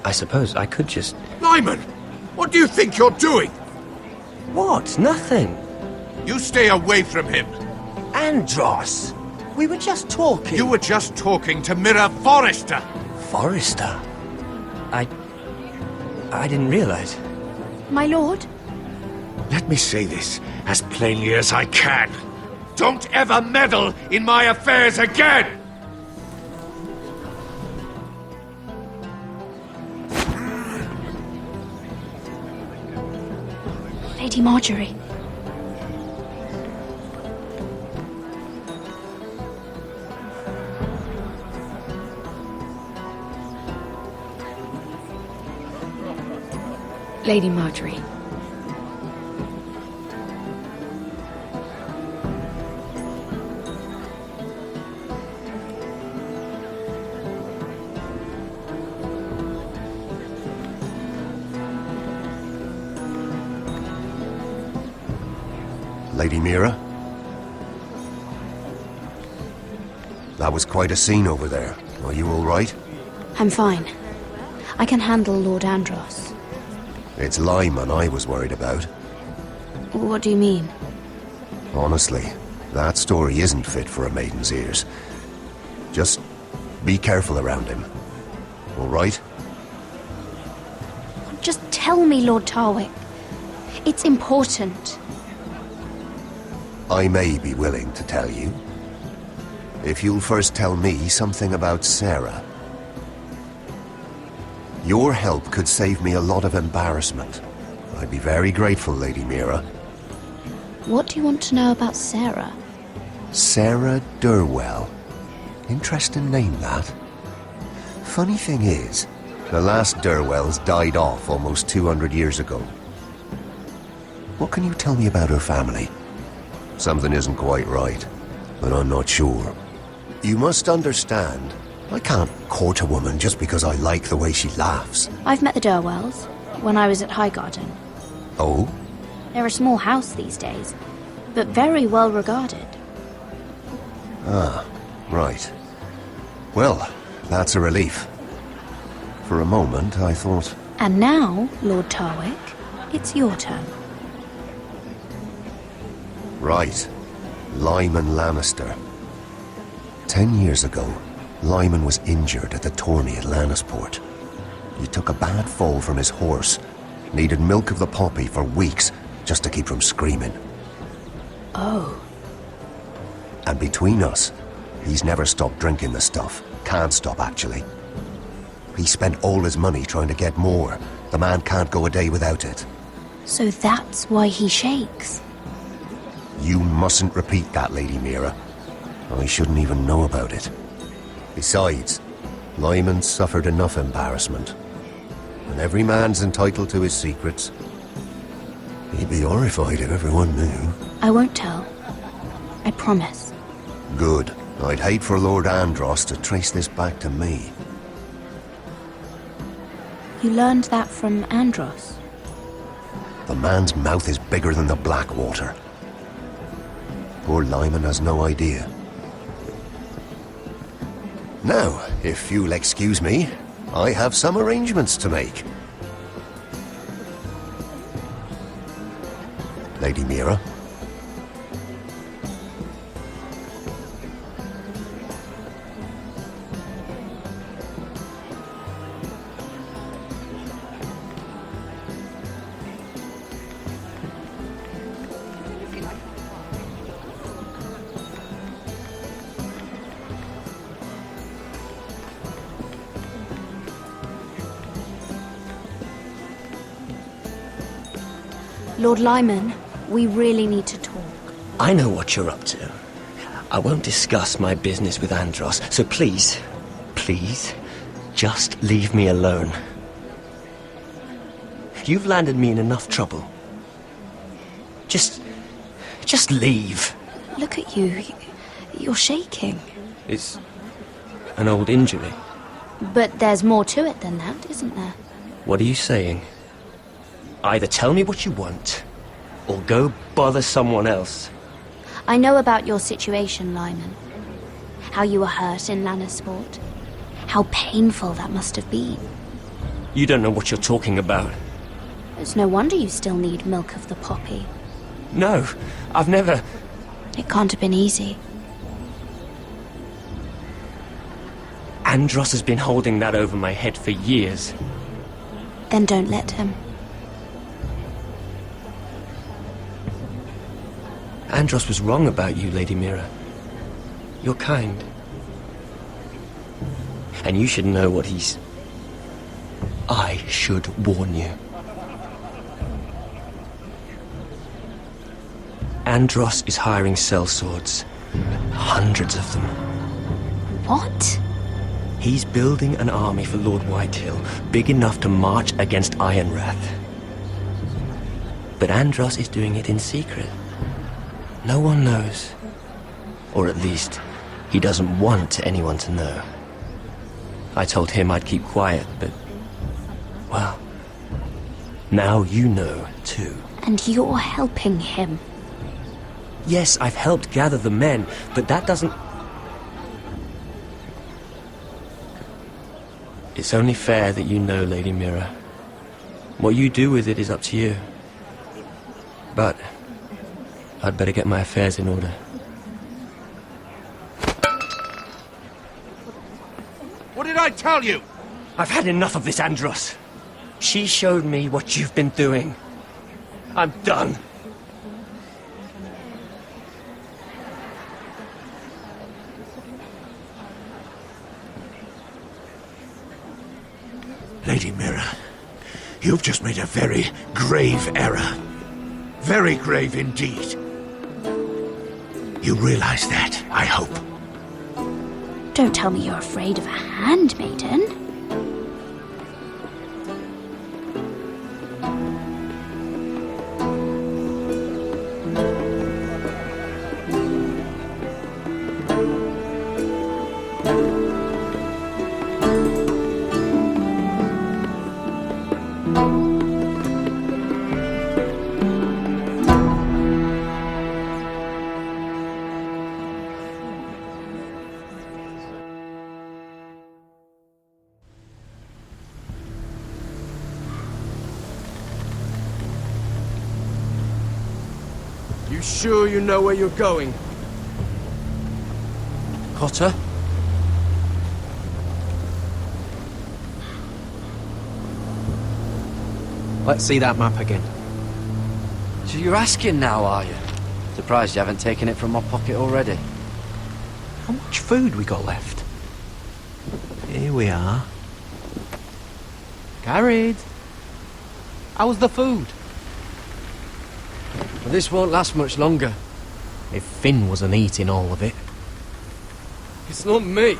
I suppose I could just... Lyman! What do you think you're doing? What? Nothing. You stay away from him. Andros! We were just talking. You were just talking to Mira Forrester. Forrester? I didn't realize. My lord? Let me say this as plainly as I can. Don't ever meddle in my affairs again! Lady Marjorie. Lady Marjorie. Lady Mira? That was quite a scene over there. Are you all right? I'm fine. I can handle Lord Andros. It's Lyman I was worried about. What do you mean? Honestly, that story isn't fit for a maiden's ears. Just be careful around him. All right? Just tell me, Lord Tarwick. It's important. I may be willing to tell you. If you'll first tell me something about Sarah. Your help could save me a lot of embarrassment. I'd be very grateful, Lady Mira. What do you want to know about Sarah? Sarah Durwell. Interesting name, that. Funny thing is, the last Durwells died off almost 200 years ago. What can you tell me about her family? Something isn't quite right, but I'm not sure. You must understand, I can't court a woman just because I like the way she laughs. I've met the Durwells when I was at Highgarden. Oh? They're a small house these days, but very well regarded. Ah, right. Well, that's a relief. For a moment, I thought... And now, Lord Tarwick, it's your turn. Right. Lyman Lannister. 10 years ago, Lyman was injured at the tourney at Lannisport. He took a bad fall from his horse. Needed milk of the poppy for weeks just to keep from screaming. Oh. And between us, he's never stopped drinking the stuff. Can't stop, actually. He spent all his money trying to get more. The man can't go a day without it. So that's why he shakes. You mustn't repeat that, Lady Mira. I shouldn't even know about it. Besides, Lyman suffered enough embarrassment. And every man's entitled to his secrets. He'd be horrified if everyone knew. I won't tell. I promise. Good. I'd hate for Lord Andros to trace this back to me. You learned that from Andros? The man's mouth is bigger than the Blackwater. Poor Lyman has no idea. Now, if you'll excuse me, I have some arrangements to make. Lady Mira? Lord Lyman, we really need to talk. I know what you're up to. I won't discuss my business with Andros, so please, just leave me alone. You've landed me in enough trouble. Just leave. Look at you. You're shaking. It's an old injury. But there's more to it than that, isn't there? What are you saying? Either tell me what you want, or go bother someone else. I know about your situation, Lyman. How you were hurt in Lannisport. How painful that must have been. You don't know what you're talking about. It's no wonder you still need milk of the poppy. No, I've never... It can't have been easy. Andros has been holding that over my head for years. Then don't let him. Andros was wrong about you, Lady Mira. You're kind. And you should know what he's... I should warn you. Andros is hiring sellswords. Hundreds of them. What? He's building an army for Lord Whitehill, big enough to march against Ironrath. But Andros is doing it in secret. No one knows. Or at least, he doesn't want anyone to know. I told him I'd keep quiet, but... well... now you know, too. And you're helping him. Yes, I've helped gather the men, but that doesn't... It's only fair that you know, Lady Mira. What you do with it is up to you. But... I'd better get my affairs in order. What did I tell you? I've had enough of this, Andros. She showed me what you've been doing. I'm done. Lady Mira, you've just made a very grave error. Very grave indeed. You realize that, I hope. Don't tell me you're afraid of a handmaiden. You sure you know where you're going? Cotter? Let's see that map again. So you're asking now, are you? Surprised you haven't taken it from my pocket already. How much food we got left? Here we are. Carried. How's the food? Well, this won't last much longer. If Finn wasn't eating all of it. It's not me.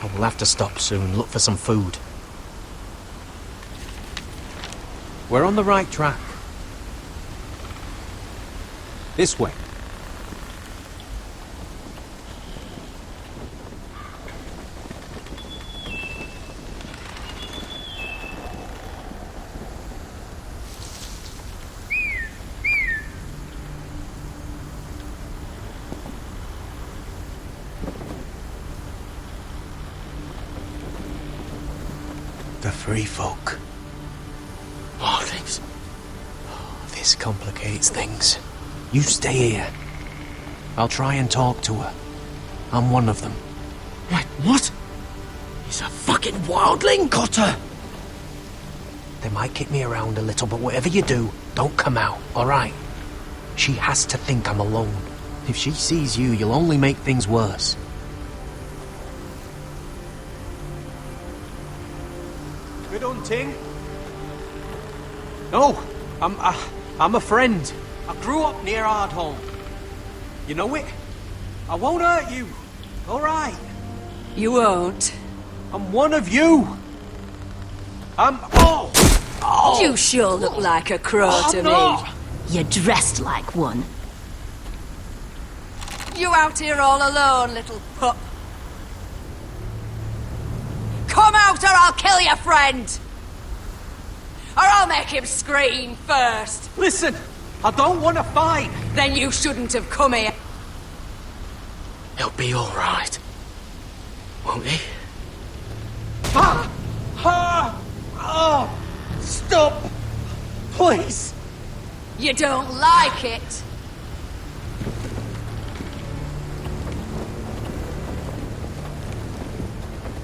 I will have to stop soon, look for some food. We're on the right track. This way. The free folk. Wildlings. Oh, this complicates things. You stay here. I'll try and talk to her. I'm one of them. Wait, what? He's a fucking wildling? Cotter! They might kick me around a little, but whatever you do, don't come out, alright? She has to think I'm alone. If she sees you, you'll only make things worse. Good hunting. No, I'm a friend. I grew up near Ardholm. You know it? I won't hurt you. All right. You won't. I'm one of you. Oh! You sure look like a crow to me. You're dressed like one. You out here all alone, little pup? Come out or I'll kill your friend! Or I'll make him scream first! Listen, I don't want to fight! Then you shouldn't have come here. He'll be all right. Won't he? Stop! Please! You don't like it?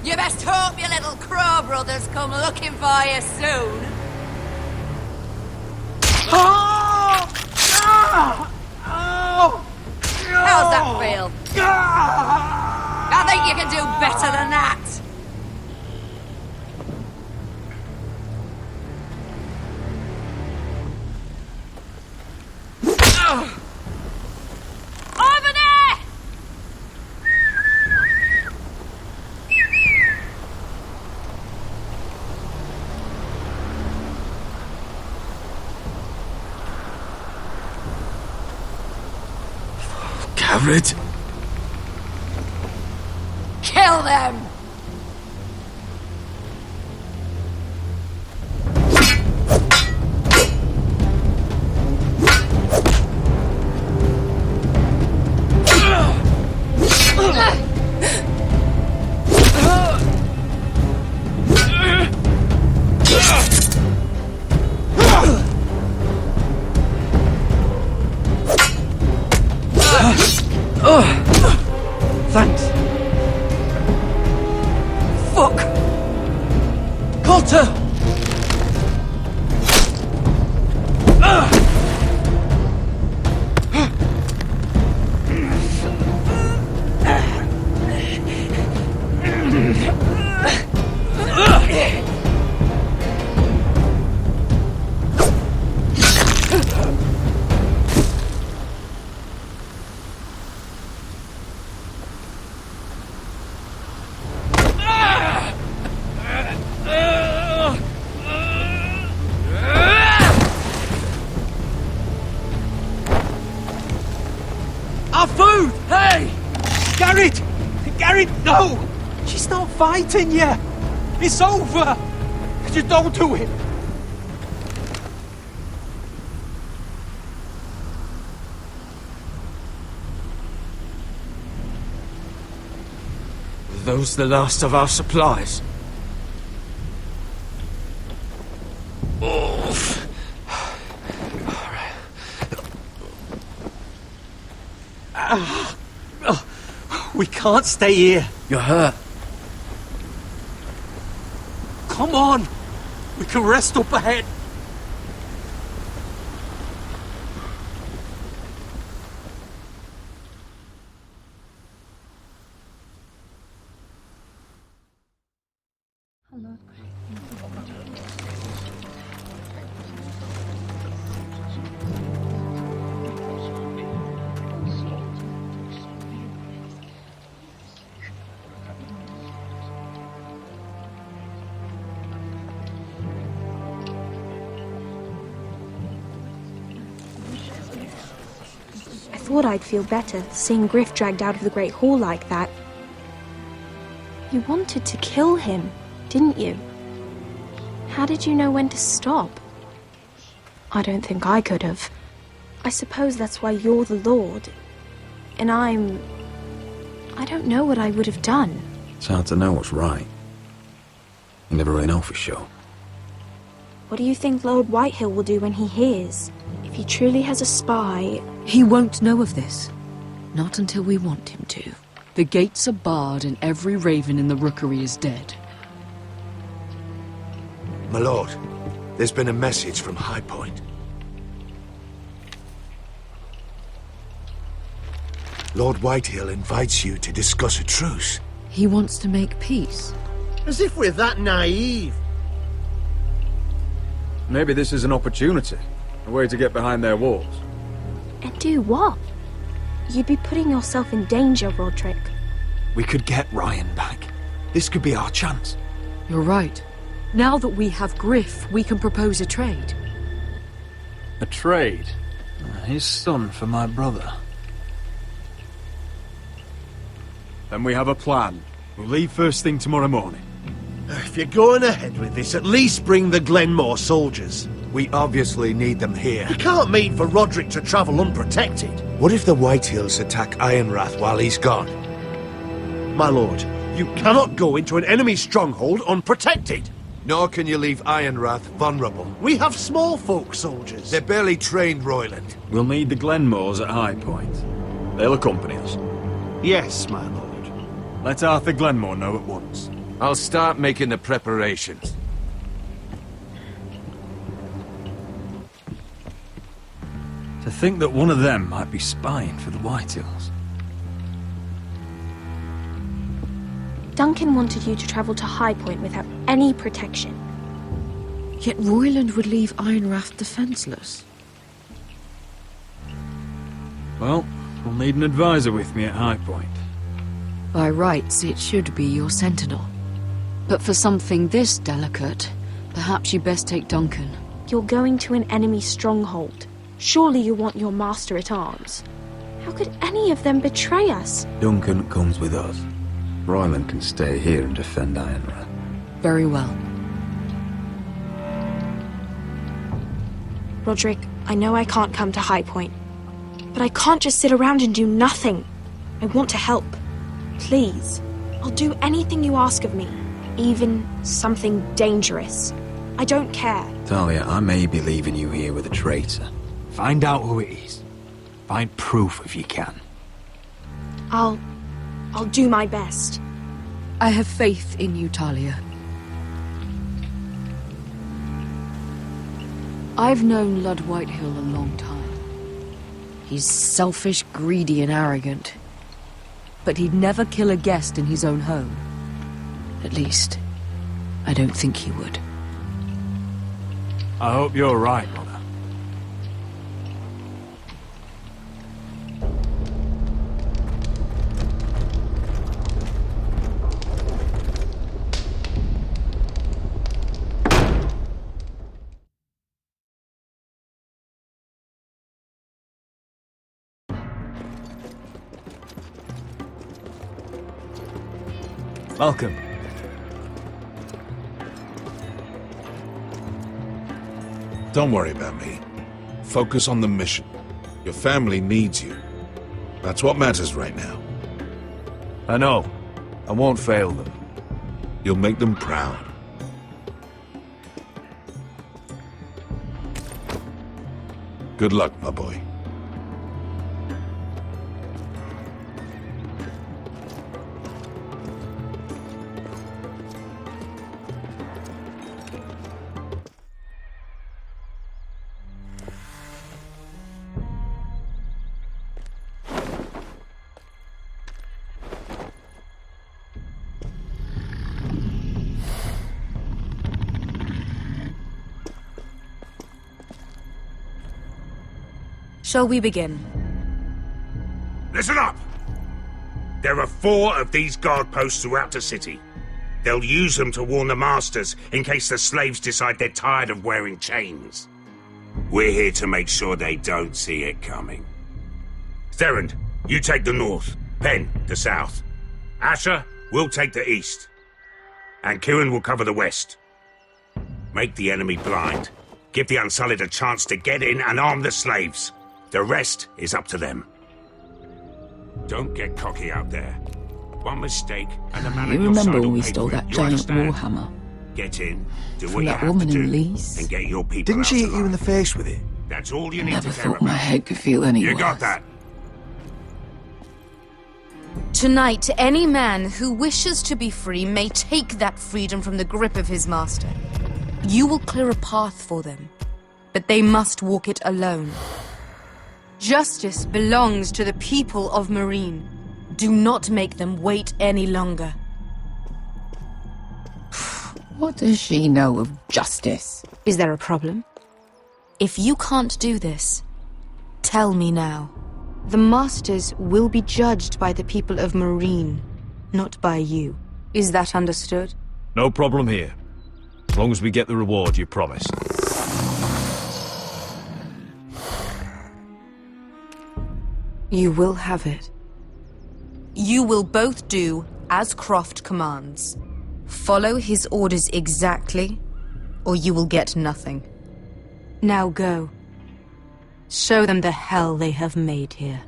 You best hope your little crow brothers come looking for you soon. How's that feel? I think you can do better than that. Over there! Garrett? Kill them! Thanks. Fuck! Cotter! Our food! Hey! Garrett! Garrett, no! She's not fighting yet! It's over! Just don't do it! Are those the last of our supplies? We can't stay here. You're hurt. Come on! We can rest up ahead. I thought I'd feel better seeing Griff dragged out of the Great Hall like that. You wanted to kill him, didn't you? How did you know when to stop? I don't think I could have. I suppose that's why you're the Lord. And I don't know what I would have done. It's hard to know what's right. You never really know for sure. What do you think Lord Whitehill will do when he hears? If he truly has a spy... He won't know of this. Not until we want him to. The gates are barred and every raven in the rookery is dead. My lord, there's been a message from High Point. Lord Whitehill invites you to discuss a truce. He wants to make peace. As if we're that naive. Maybe this is an opportunity. A way to get behind their walls. And do what? You'd be putting yourself in danger, Roderick. We could get Ryan back. This could be our chance. You're right. Now that we have Griff, we can propose a trade. A trade? His son for my brother. Then we have a plan. We'll leave first thing tomorrow morning. If you're going ahead with this, at least bring the Glenmore soldiers. We obviously need them here. You can't mean for Roderick to travel unprotected. What if the Whitehills attack Ironrath while he's gone? My lord, you cannot go into an enemy stronghold unprotected. Nor can you leave Ironrath vulnerable. We have small folk soldiers. They're barely trained, Royland. We'll need the Glenmores at High Point. They'll accompany us. Yes, my lord. Let Arthur Glenmore know at once. I'll start making the preparations. To think that one of them might be spying for the Whitehills. Duncan wanted you to travel to High Point without any protection. Yet Royland would leave Ironrath defenseless. Well, we'll need an advisor with me at High Point. By rights, it should be your sentinel. But for something this delicate, perhaps you best take Duncan. You're going to an enemy stronghold. Surely you want your master-at-arms. How could any of them betray us? Duncan comes with us. Royland can stay here and defend Ironrath. Very well. Roderick, I know I can't come to High Point, but I can't just sit around and do nothing. I want to help. Please, I'll do anything you ask of me, even something dangerous. I don't care. Talia, I may be leaving you here with a traitor. Find out who it is. Find proof if you can. I'll do my best. I have faith in you, Talia. I've known Lord Whitehill a long time. He's selfish, greedy, and arrogant. But he'd never kill a guest in his own home. At least, I don't think he would. I hope you're right, Mother. Malcolm. Don't worry about me. Focus on the mission. Your family needs you. That's what matters right now. I know. I won't fail them. You'll make them proud. Good luck, my boy. shall we begin? Listen up! There are 4 of these guard posts throughout the city. They'll use them to warn the masters in case the slaves decide they're tired of wearing chains. We're here to make sure they don't see it coming. Therend, you take the north. Penn, the south. Asher, we'll take the east. And Kieran will cover the west. Make the enemy blind. Give the Unsullied a chance to get in and arm the slaves. The rest is up to them. Don't get cocky out there. One mistake and the man You at your remember side when will we pay stole for it. that You giant understand? warhammer? Get in, do From what you that have woman to in do, Lee's? and get your people Didn't out she hit alive. you in the face with it? That's all you need Never to care thought my about. head could feel any You worse. got that? Tonight, any man who wishes to be free may take that freedom from the grip of his master. You will clear a path for them, but they must walk it alone. Justice belongs to the people of Marine. Do not make them wait any longer. What does she know of justice? Is there a problem? If you can't do this, tell me now. The Masters will be judged by the people of Marine, not by you. Is that understood? No problem here. As long as we get the reward you promised. You will have it. You will both do as Croft commands. Follow his orders exactly, or you will get nothing. Now go. Show them the hell they have made here.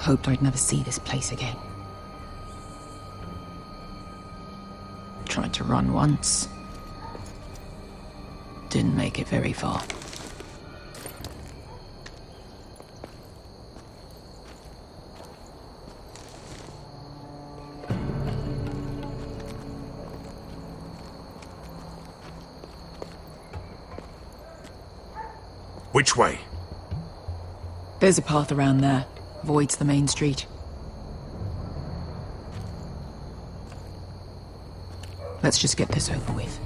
Hoped I'd never see this place again. Tried to run once. Didn't make it very far. Which way? There's a path around there. Avoids the main street. Let's just get this over with.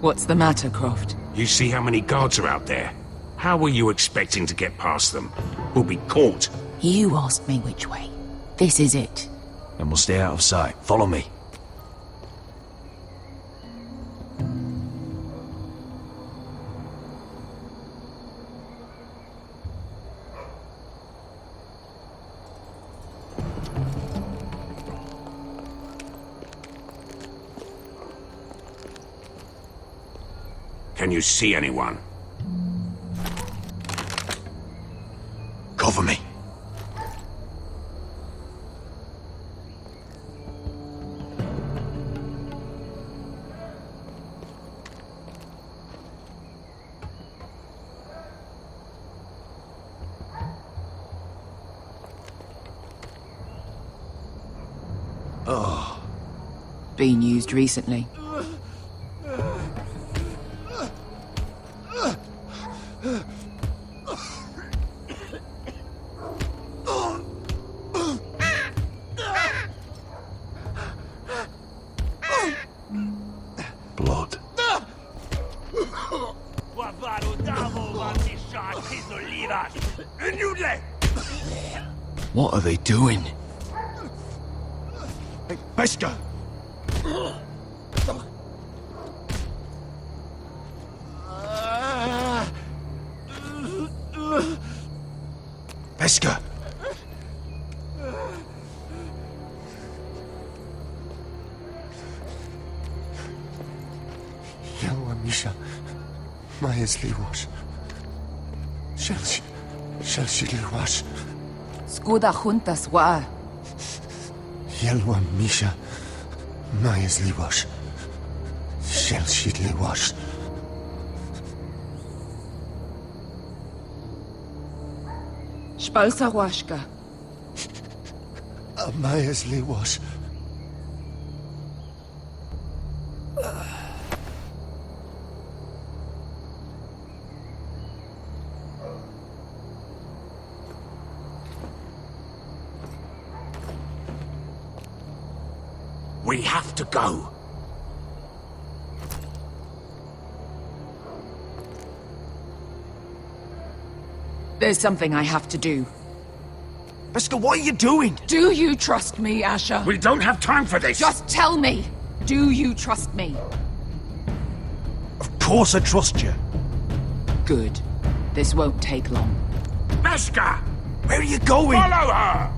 What's the matter, Croft? You see how many guards are out there? How were you expecting to get past them? We'll be caught. You asked me which way. This is it. Then we'll stay out of sight. Follow me. Can you see anyone? Cover me. Oh. Been used recently. Blood. What are they doing? Hey, Beskha! Beskha! Maesliwash. Shelshiliwash. Skuda juntas wa. Yelwa Misha. Maesliwash. Shelshiliwash. Spalsa washka. Maesliwash. We have to go. There's something I have to do. Beskha, what are you doing? Do you trust me, Asher? We don't have time for this. Just tell me. Do you trust me? Of course I trust you. Good. This won't take long. Beskha! Where are you going? Follow her!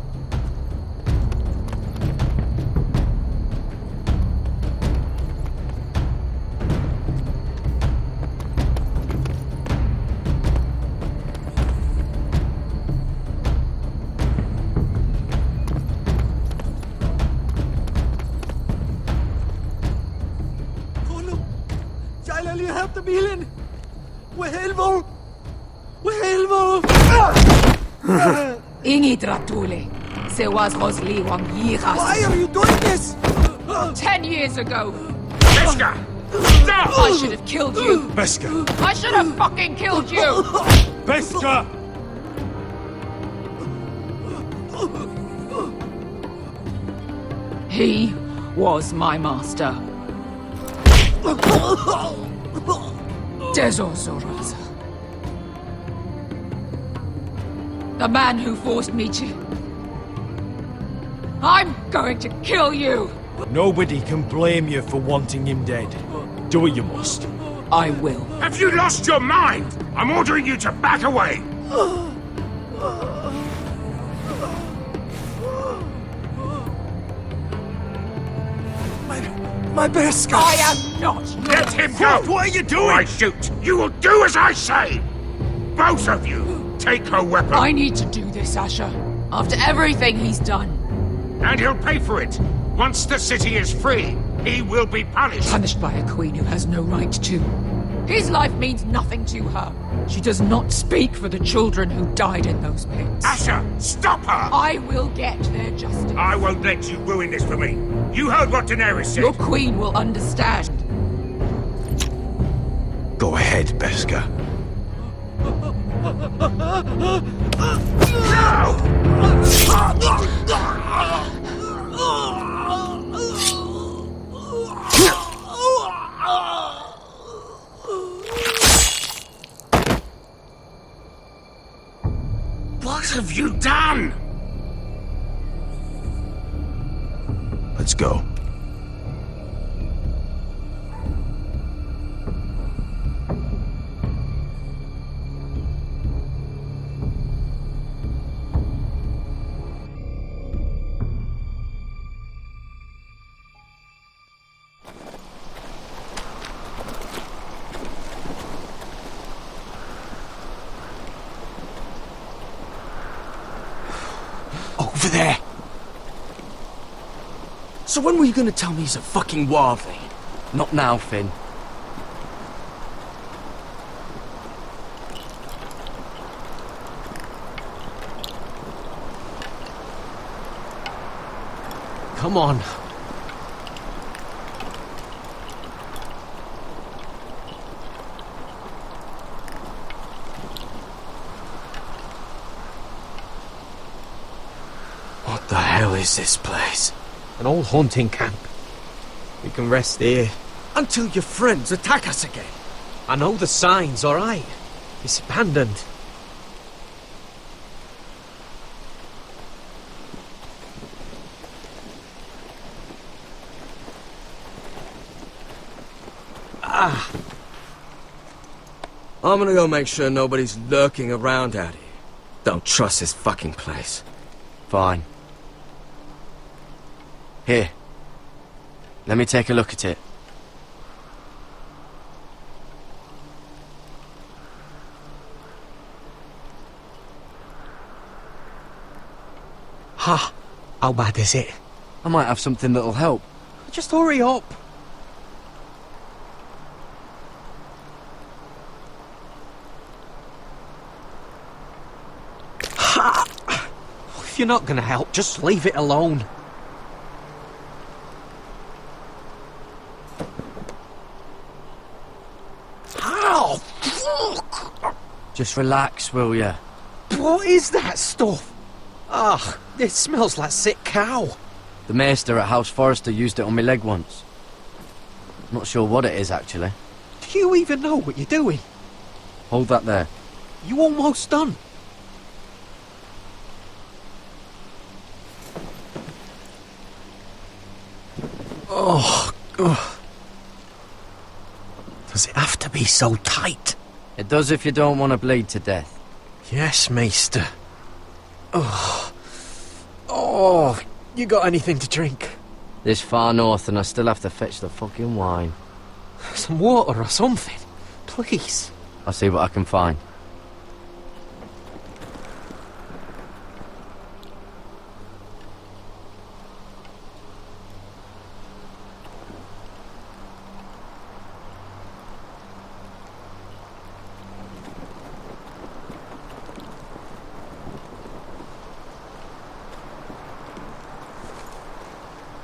Ingi Dratule. Se was Rosli Wang Yiras. Why are you doing this? 10 years ago. Beskha! Stop! I should have killed you. Beskha! I should have fucking killed you. Beskha! He was my master. Dezor Zoraza. The man who forced me to... I'm going to kill you! Nobody can blame you for wanting him dead. Do what you must. I will. Have you lost your mind? I'm ordering you to back away! My Beskha! I am not. Let him go! What are you doing? Or I shoot! You will do as I say! Both of you! Take her weapon! I need to do this, Asher. After everything he's done. And he'll pay for it! Once the city is free, he will be punished! Punished by a queen who has no right to. His life means nothing to her. She does not speak for the children who died in those pits. Asher, stop her! I will get their justice. I won't let you ruin this for me. You heard what Daenerys said. Your queen will understand. Go ahead, Beskha. What have you done? Let's go. Over there. So when were you gonna tell me he's a fucking Warvey? Not now, Finn. Come on. What the hell is this place? An old hunting camp. We can rest here. Until your friends attack us again. I know the signs, alright? It's abandoned. I'm gonna go make sure nobody's lurking around out here. Don't trust this fucking place. Fine. Here. Let me take a look at it. Ha! How bad is it? I might have something that'll help. Just hurry up. Ha! If you're not gonna help, just leave it alone. Ow! Fuck! Just relax, will ya? What is that stuff? Ah, it smells like sick cow. The maester at House Forrester used it on my leg once. Not sure what it is, actually. Do you even know what you're doing? Hold that there. You almost done. Oh, ugh. Does it have to be so tight? It does if you don't want to bleed to death. Yes, Maester. Oh. Oh, you got anything to drink? This far north and I still have to fetch the fucking wine. Some water or something, please. I'll see what I can find.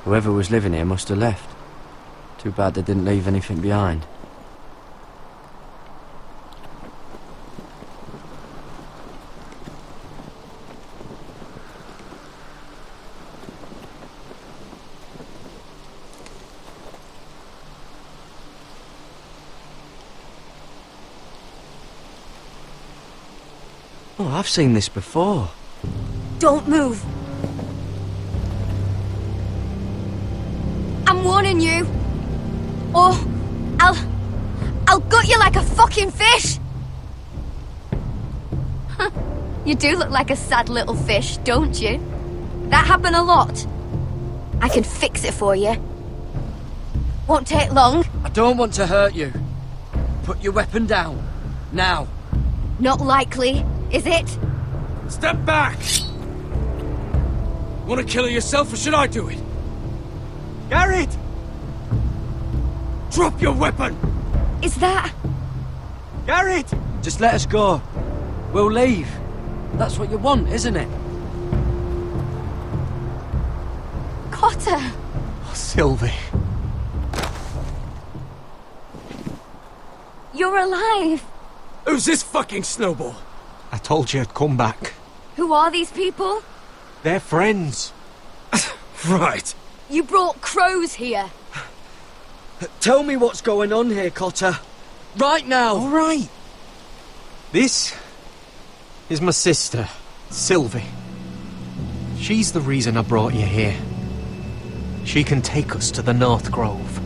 Whoever was living here must have left. Too bad they didn't leave anything behind. Oh, I've seen this before. Don't move. I'm warning you. Or I'll gut you like a fucking fish. You do look like a sad little fish, don't you? That happen a lot. I can fix it for you. Won't take long. I don't want to hurt you. Put your weapon down. Now. Not likely, is it? Step back! Want to kill her yourself or should I do it? Garrett! Drop your weapon! Is that... Garrett! Just let us go. We'll leave. That's what you want, isn't it? Cotter! Oh, Sylvie. You're alive! Who's this fucking snowball? I told you I'd come back. Who are these people? They're friends. Right. You brought crows here. Tell me what's going on here, Cotter. Right now! All right. This is my sister, Sylvie. She's the reason I brought you here. She can take us to the North Grove.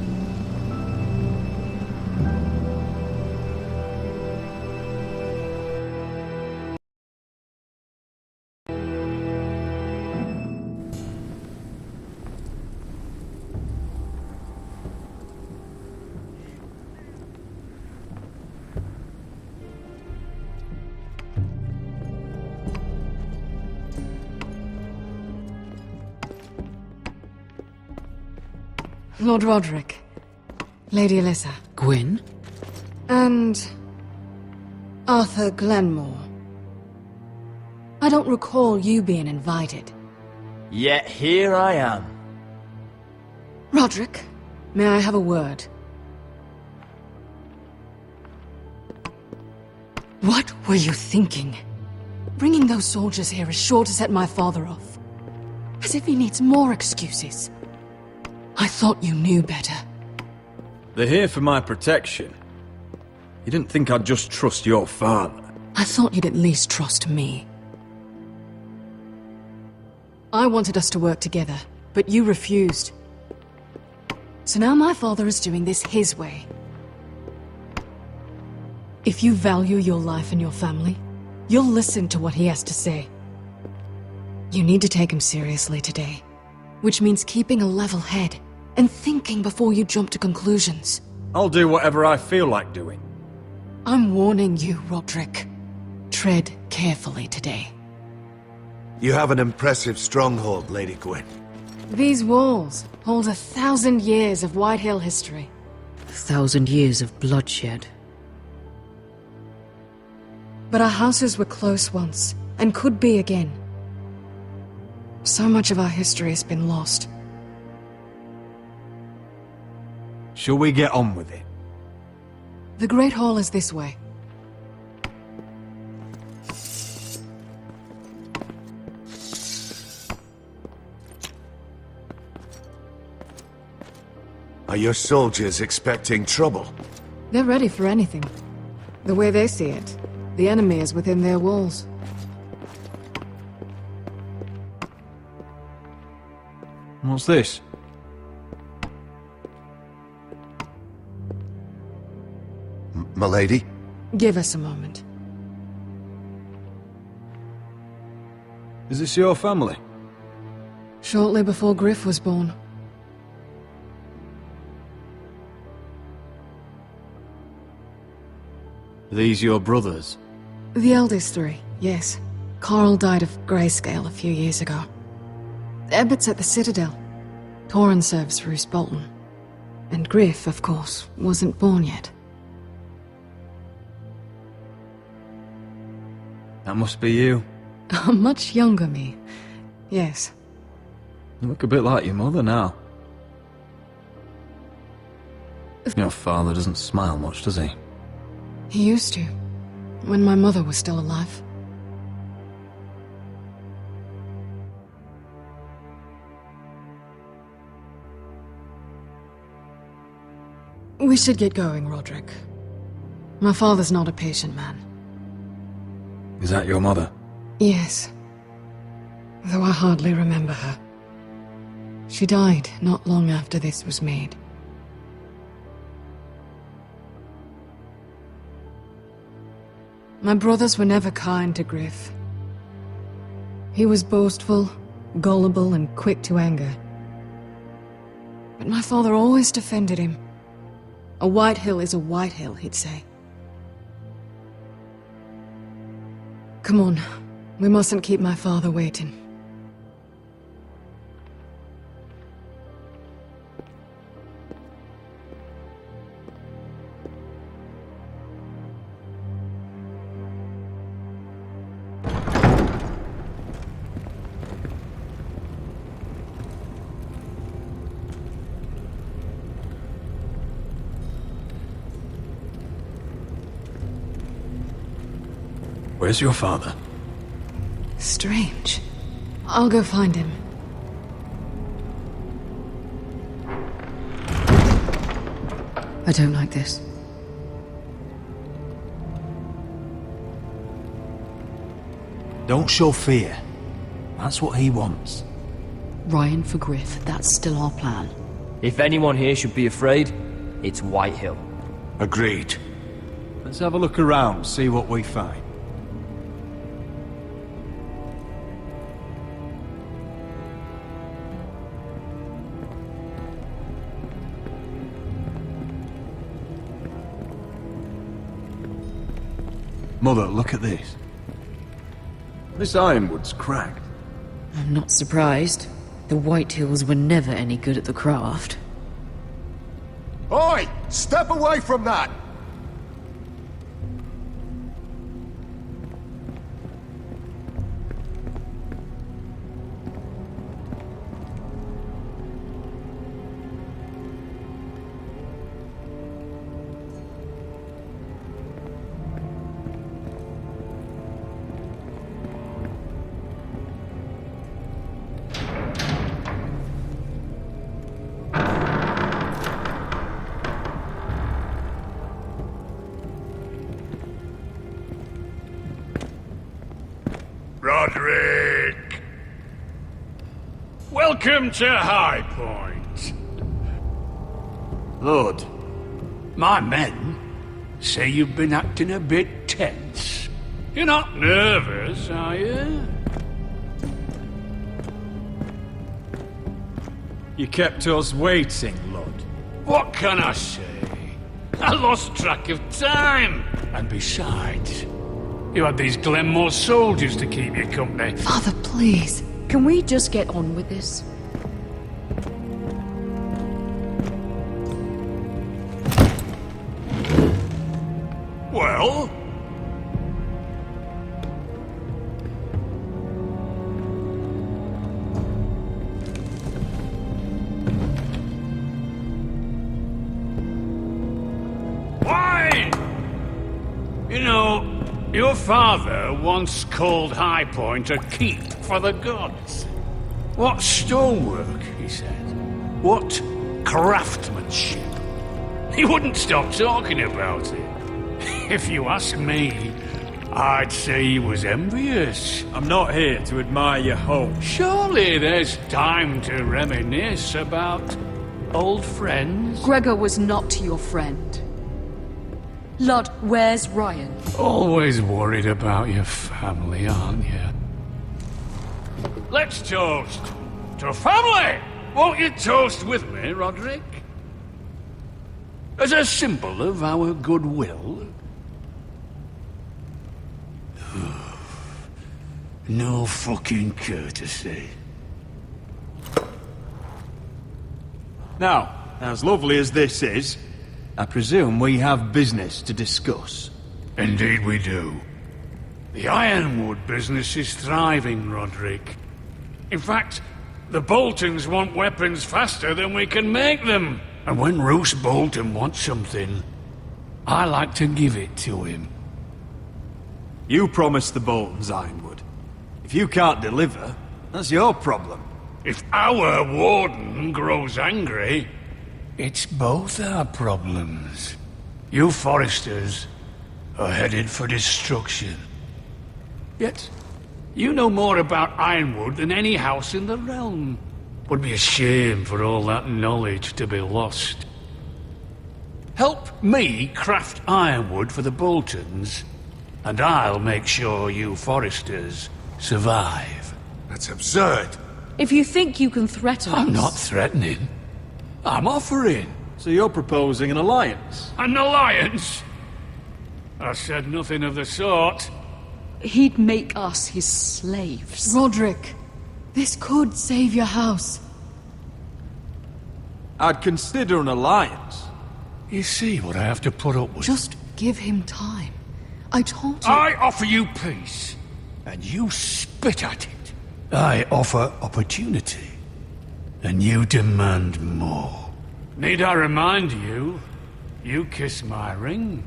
Lord Roderick, Lady Alyssa. Gwyn? And Arthur Glenmore. I don't recall you being invited. Yet here I am. Roderick, may I have a word? What were you thinking? Bringing those soldiers here is sure to set my father off. As if he needs more excuses. I thought you knew better. They're here for my protection. You didn't think I'd just trust your father? I thought you'd at least trust me. I wanted us to work together, but you refused. So now my father is doing this his way. If you value your life and your family, you'll listen to what he has to say. You need to take him seriously today, which means keeping a level head and thinking before you jump to conclusions. I'll do whatever I feel like doing. I'm warning you, Roderick. Tread carefully today. You have an impressive stronghold, Lady Gwyn. These walls hold 1,000 years of Whitehill history. 1,000 years of bloodshed. But our houses were close once, and could be again. So much of our history has been lost. Shall we get on with it? The Great Hall is this way. Are your soldiers expecting trouble? They're ready for anything. The way they see it, the enemy is within their walls. What's this? Milady? Give us a moment. Is this your family? Shortly before Griff was born. Are these your brothers? The eldest three, yes. Carl died of grayscale a few years ago. Ebbett's at the Citadel. Torrin serves Roose Bolton. And Griff, of course, wasn't born yet. That must be you. A much younger me. Yes. You look a bit like your mother now. Your father doesn't smile much, does he? He used to, when my mother was still alive. We should get going, Roderick. My father's not a patient man. Is that your mother? Yes. Though I hardly remember her. She died not long after this was made. My brothers were never kind to Griff. He was boastful, gullible, and quick to anger. But my father always defended him. A Whitehill is a Whitehill, he'd say. Come on, we mustn't keep my father waiting. Where's your father? Strange. I'll go find him. I don't like this. Don't show fear. That's what he wants. Ryan for Griff, that's still our plan. If anyone here should be afraid, it's Whitehill. Agreed. Let's have a look around, see what we find. Mother, look at this. This ironwood's cracked. I'm not surprised. The Whitehills were never any good at the craft. Oi! Step away from that! Roderick! Welcome to High Point. Lord, my men say you've been acting a bit tense. You're not nervous, are you? You kept us waiting, Lord. What can I say? I lost track of time. And besides, You had these Glenmore soldiers to keep you company. Father, please. Can we just get on with this? Well? Wine! You know, your father once called High Point a keep for the gods. What stonework, he said. What craftsmanship. He wouldn't stop talking about it. If you ask me, I'd say he was envious. I'm not here to admire your home. Surely there's time to reminisce about old friends. Gregor was not your friend. Lud, where's Ryan? Always worried about your family, aren't you? Let's toast to family! Won't you toast with me, Roderick? As a symbol of our goodwill. No fucking courtesy. Now, as lovely as this is, I presume we have business to discuss. Indeed we do. The Ironwood business is thriving, Roderick. In fact, the Boltons want weapons faster than we can make them. And when Roose Bolton wants something, I like to give it to him. You promised the Boltons Ironwood. If you can't deliver, that's your problem. If our warden grows angry, it's both our problems. You Foresters are headed for destruction. Yet, you know more about Ironwood than any house in the realm. Would be a shame for all that knowledge to be lost. Help me craft ironwood for the Boltons, and I'll make sure you Foresters survive. That's absurd. If you think you can threaten us... I'm not threatening. I'm offering. So you're proposing an alliance? An alliance? I said nothing of the sort. He'd make us his slaves. Roderick, this could save your house. I'd consider an alliance. You see what I have to put up with? Just give him time. I told you... I offer you peace, and you spit at it. I offer opportunity, and you demand more. Need I remind you, you kiss my ring?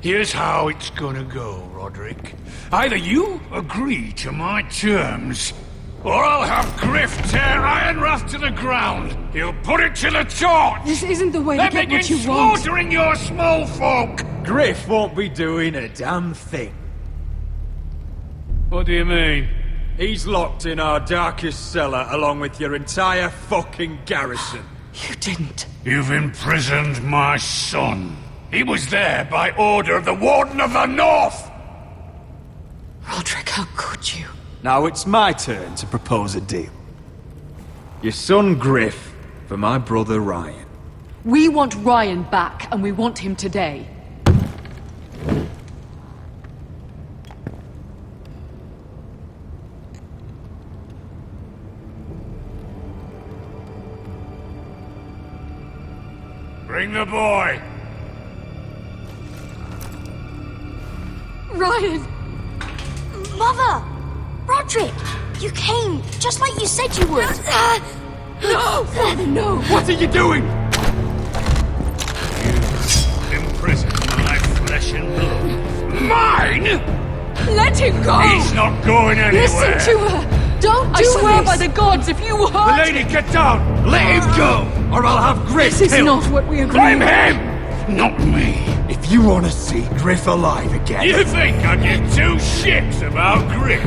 Here's how it's gonna go, Roderick. Either you agree to my terms, or I'll have Griff tear Ironrath to the ground. He'll put it to the torch. This isn't the way to get what you want. Slaughtering your small folk. Griff won't be doing a damn thing. What do you mean? He's locked in our darkest cellar along with your entire fucking garrison. You didn't. You've imprisoned my son. He was there by order of the Warden of the North! Roderick, how could you? Now it's my turn to propose a deal. Your son Griff for my brother Ryan. We want Ryan back, and we want him today. Bring the boy! Ryan! Mother! Roderick! You came, just like you said you would! No! Father, no! What are you doing? You imprison my flesh and blood. Mine?! Let him go! He's not going anywhere! Listen to her! Don't do I swear by the gods, if you hurt... The lady, get down! Let him go! Or I'll have Griff This is killed! not what we agreed. Blame him! Not me! If you want to see Griff alive again... You think I give two shits about Griff?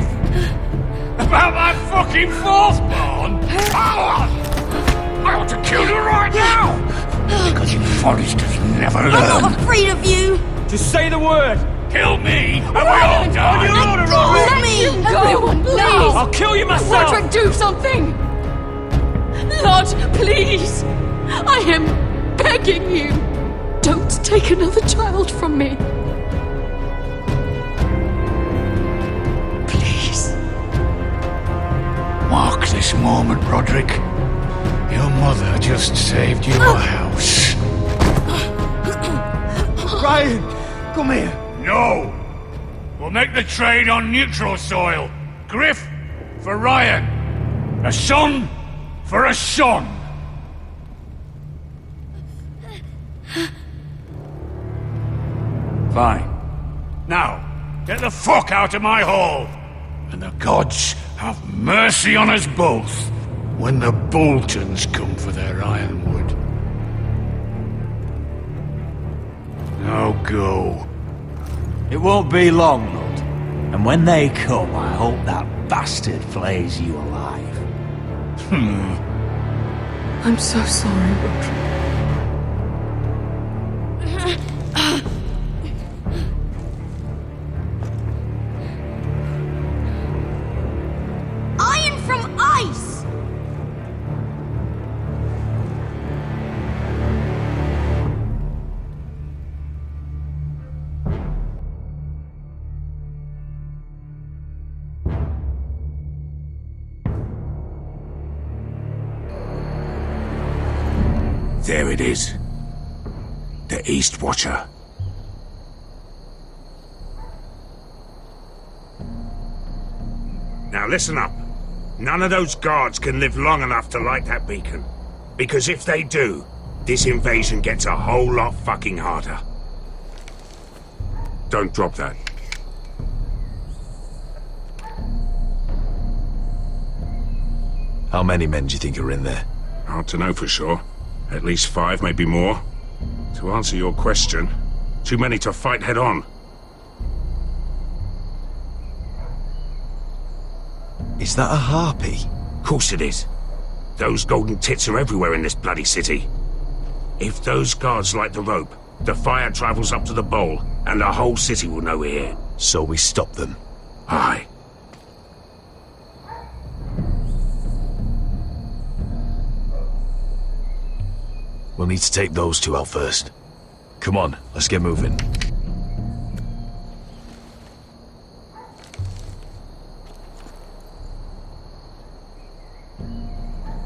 About my fucking fourthborn? I ought to kill you right now! Because you Foresters never learn. I'm not afraid of you! Just say the word! Kill me, and we all die! On your order, Let me go! Everyone, please! I'll kill you myself! Roderick, do something! Lord, please! I am begging you! Don't take another child from me! moment, Roderick. Your mother just saved your house. Ryan, come here. No! We'll make the trade on neutral soil. Griff for Ryan. A son for a son. Fine. Now, get the fuck out of my hall! And the gods have mercy on us both when the Boltons come for their ironwood. Now go. It won't be long, Lord. And when they come, I hope that bastard flays you alive. I'm so sorry, Roderick. Iron from ice! There it is. The East Watcher. Now listen up. None of those guards can live long enough to light that beacon. Because if they do, this invasion gets a whole lot fucking harder. Don't drop that. How many men do you think are in there? Hard to know for sure. At least 5, maybe more. To answer your question, too many to fight head on. Is that a harpy? Course it is. Those golden tits are everywhere in this bloody city. If those guards light the rope, the fire travels up to the bowl, and the whole city will know we're here. So we stop them. Aye. We'll need to take those two out first. Come on, let's get moving.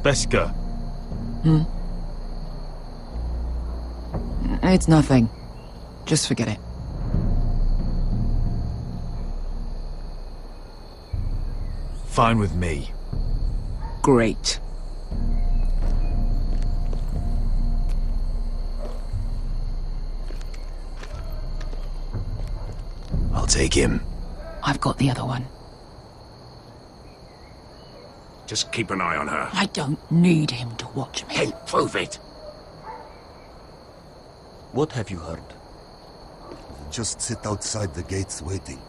Beskha. It's nothing. Just forget it. Fine with me. Great. I'll take him. I've got the other one. Just keep an eye on her. I don't need him to watch me. Hey, prove it! What have you heard? Just sit outside the gates waiting.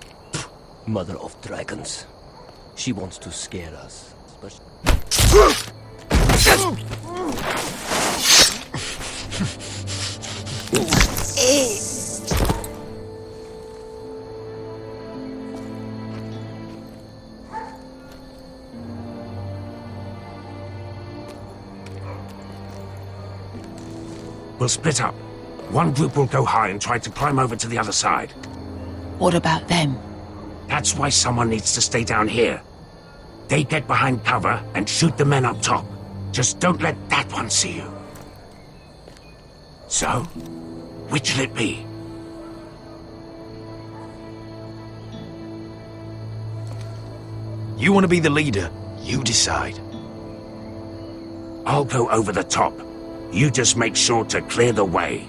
Mother of dragons. She wants to scare us. We'll split up. One group will go high and try to climb over to the other side. What about them? That's why someone needs to stay down here. They get behind cover and shoot the men up top. Just don't let that one see you. So, which'll it be? You want to be the leader? You decide. I'll go over the top. You just make sure to clear the way.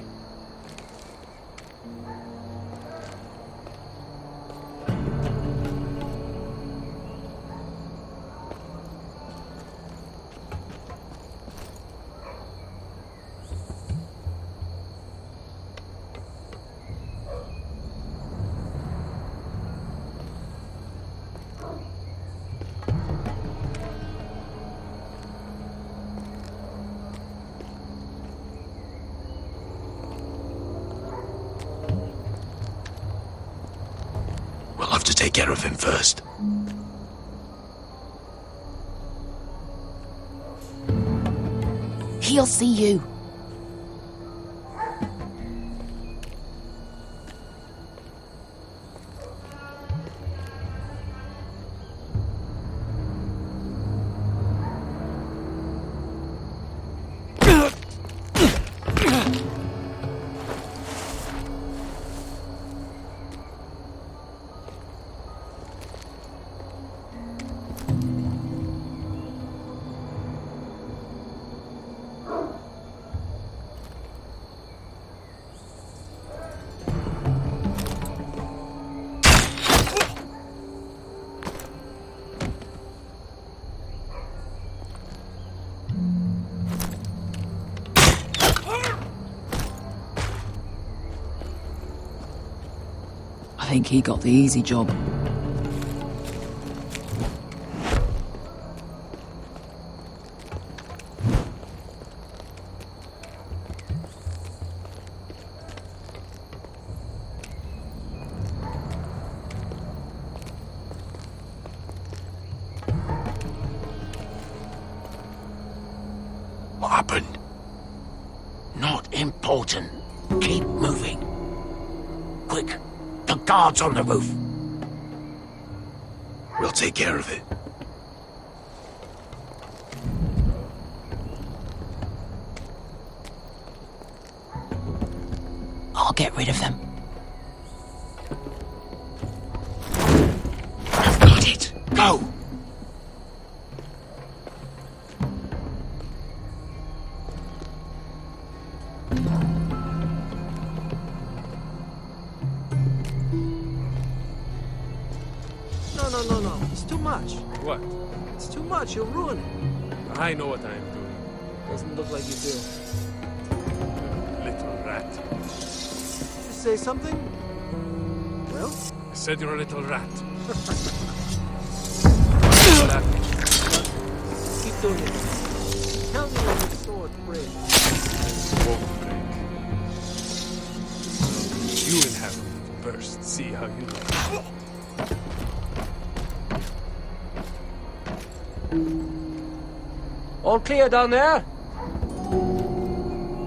We'll have to take care of him first. He'll see you. think he got the easy job. What happened? Not important. Keep moving. Quick, the guards on the roof. We'll take care of it. I'll get rid of them. I've got it. Go! No. It's too much. What? It's too much. You'll ruin it. I know what I am doing. Doesn't look like you do. Little rat. You say something? Well? I said you're a little rat. Keep doing it. Tell me when the sword breaks. Won't break. You inhabit it first. See how you like. All clear down there?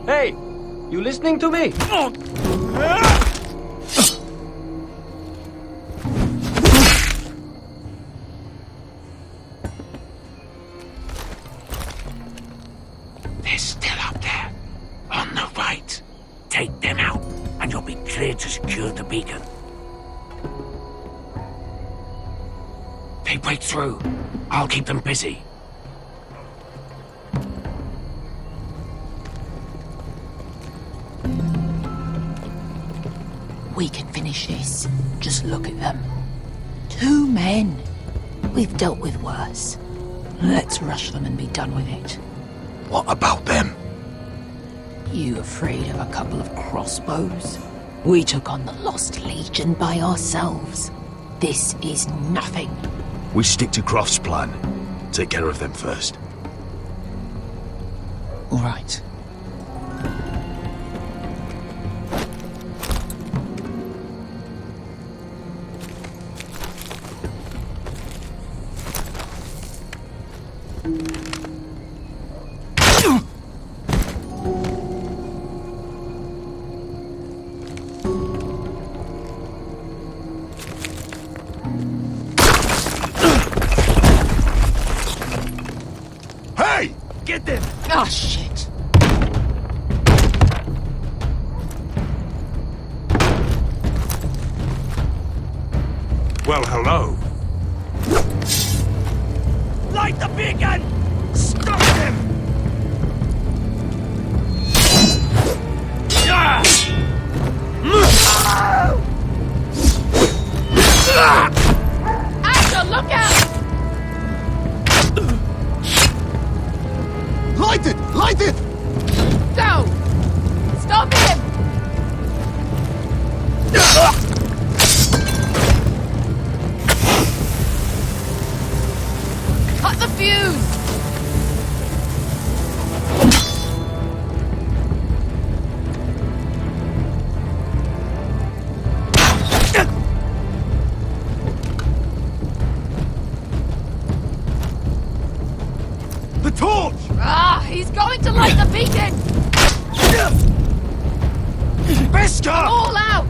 Hey, you listening to me? They're still up there. On the right. Take them out, and you'll be clear to secure the beacon. They break through. I'll keep them busy. We can finish this. Just look at them. 2 men. We've dealt with worse. Let's rush them and be done with it. What about them? You afraid of a couple of crossbows? We took on the Lost Legion by ourselves. This is nothing. We stick to Croft's plan. Take care of them first. All right. Hey! Get them! Ah, shit. Well, hello. Light the beacon! Stop them! Asher, look out! Light it! Light it! Go! Stop him! Cut the fuse! The torch! Ah, he's going to light the beacon! Beskar! All out!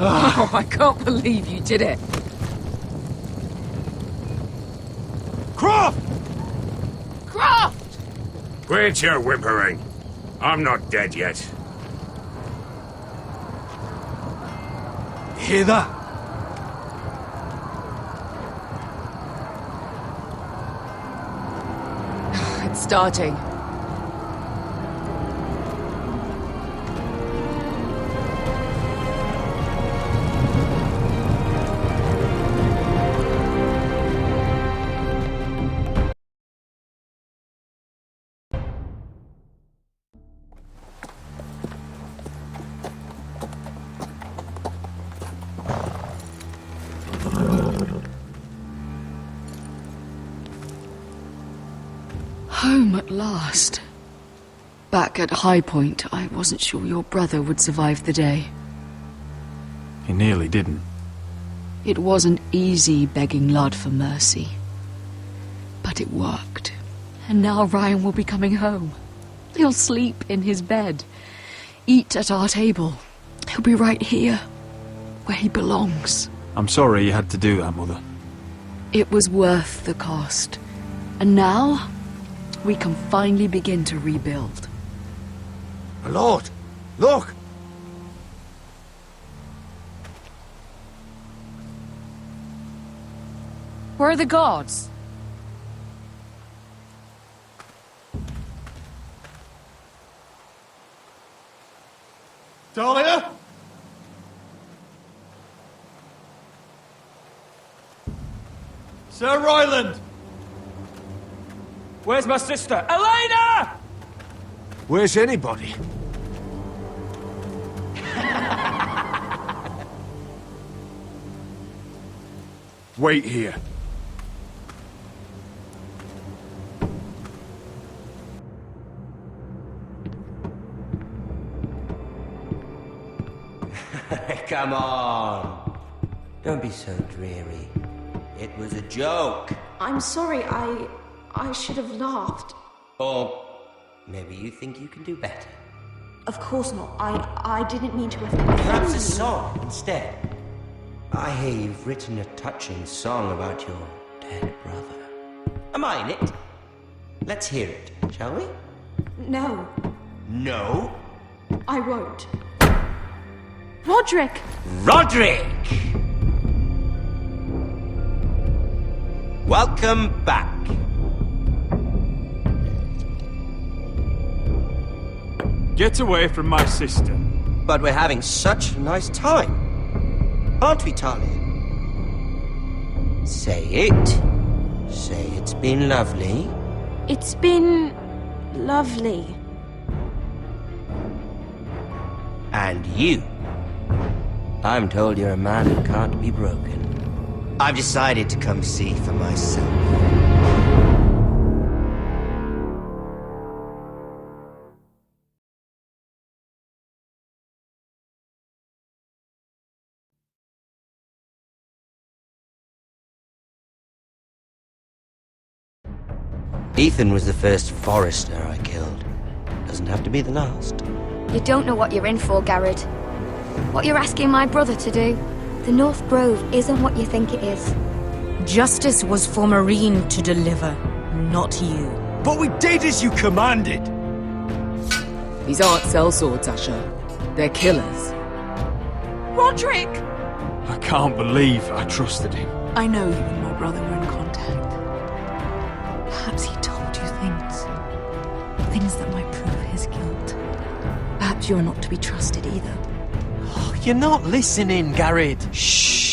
Oh, I can't believe you did it. Croft! Croft! Quit your whimpering. I'm not dead yet. Hear that? It's starting. Home at last. Back at High Point, I wasn't sure your brother would survive the day. He nearly didn't. It wasn't easy begging Lud for mercy. But it worked. And now Ryan will be coming home. He'll sleep in his bed. Eat at our table. He'll be right here, where he belongs. I'm sorry you had to do that, Mother. It was worth the cost. And now, we can finally begin to rebuild. My lord, look! Where are the guards? Talia? Sir Royland! Where's my sister? Elena! Where's anybody? Wait here. Come on. Don't be so dreary. It was a joke. I'm sorry, I should have laughed. Or maybe you think you can do better. Of course not. I didn't mean to offend you. Perhaps a song instead. I hear you've written a touching song about your dead brother. Am I in it? Let's hear it, shall we? No, No? I won't. Roderick! Roderick! Welcome back. Get away from my sister. But we're having such a nice time. Aren't we, Talia? Say it. Say it's been lovely. It's been lovely. And you. I'm told you're a man who can't be broken. I've decided to come see for myself. Ethan was the first Forrester I killed. Doesn't have to be the last. You don't know what you're in for, Garrett. What you're asking my brother to do. The North Grove isn't what you think it is. Justice was for Marine to deliver, not you. But we did as you commanded! These aren't sellswords, Asher. They're killers. Roderick! I can't believe I trusted him. I know you and my brother were in contact. Perhaps he told you things. Things that might prove his guilt. Perhaps you're not to be trusted either. You're not listening, Garrett. Shh!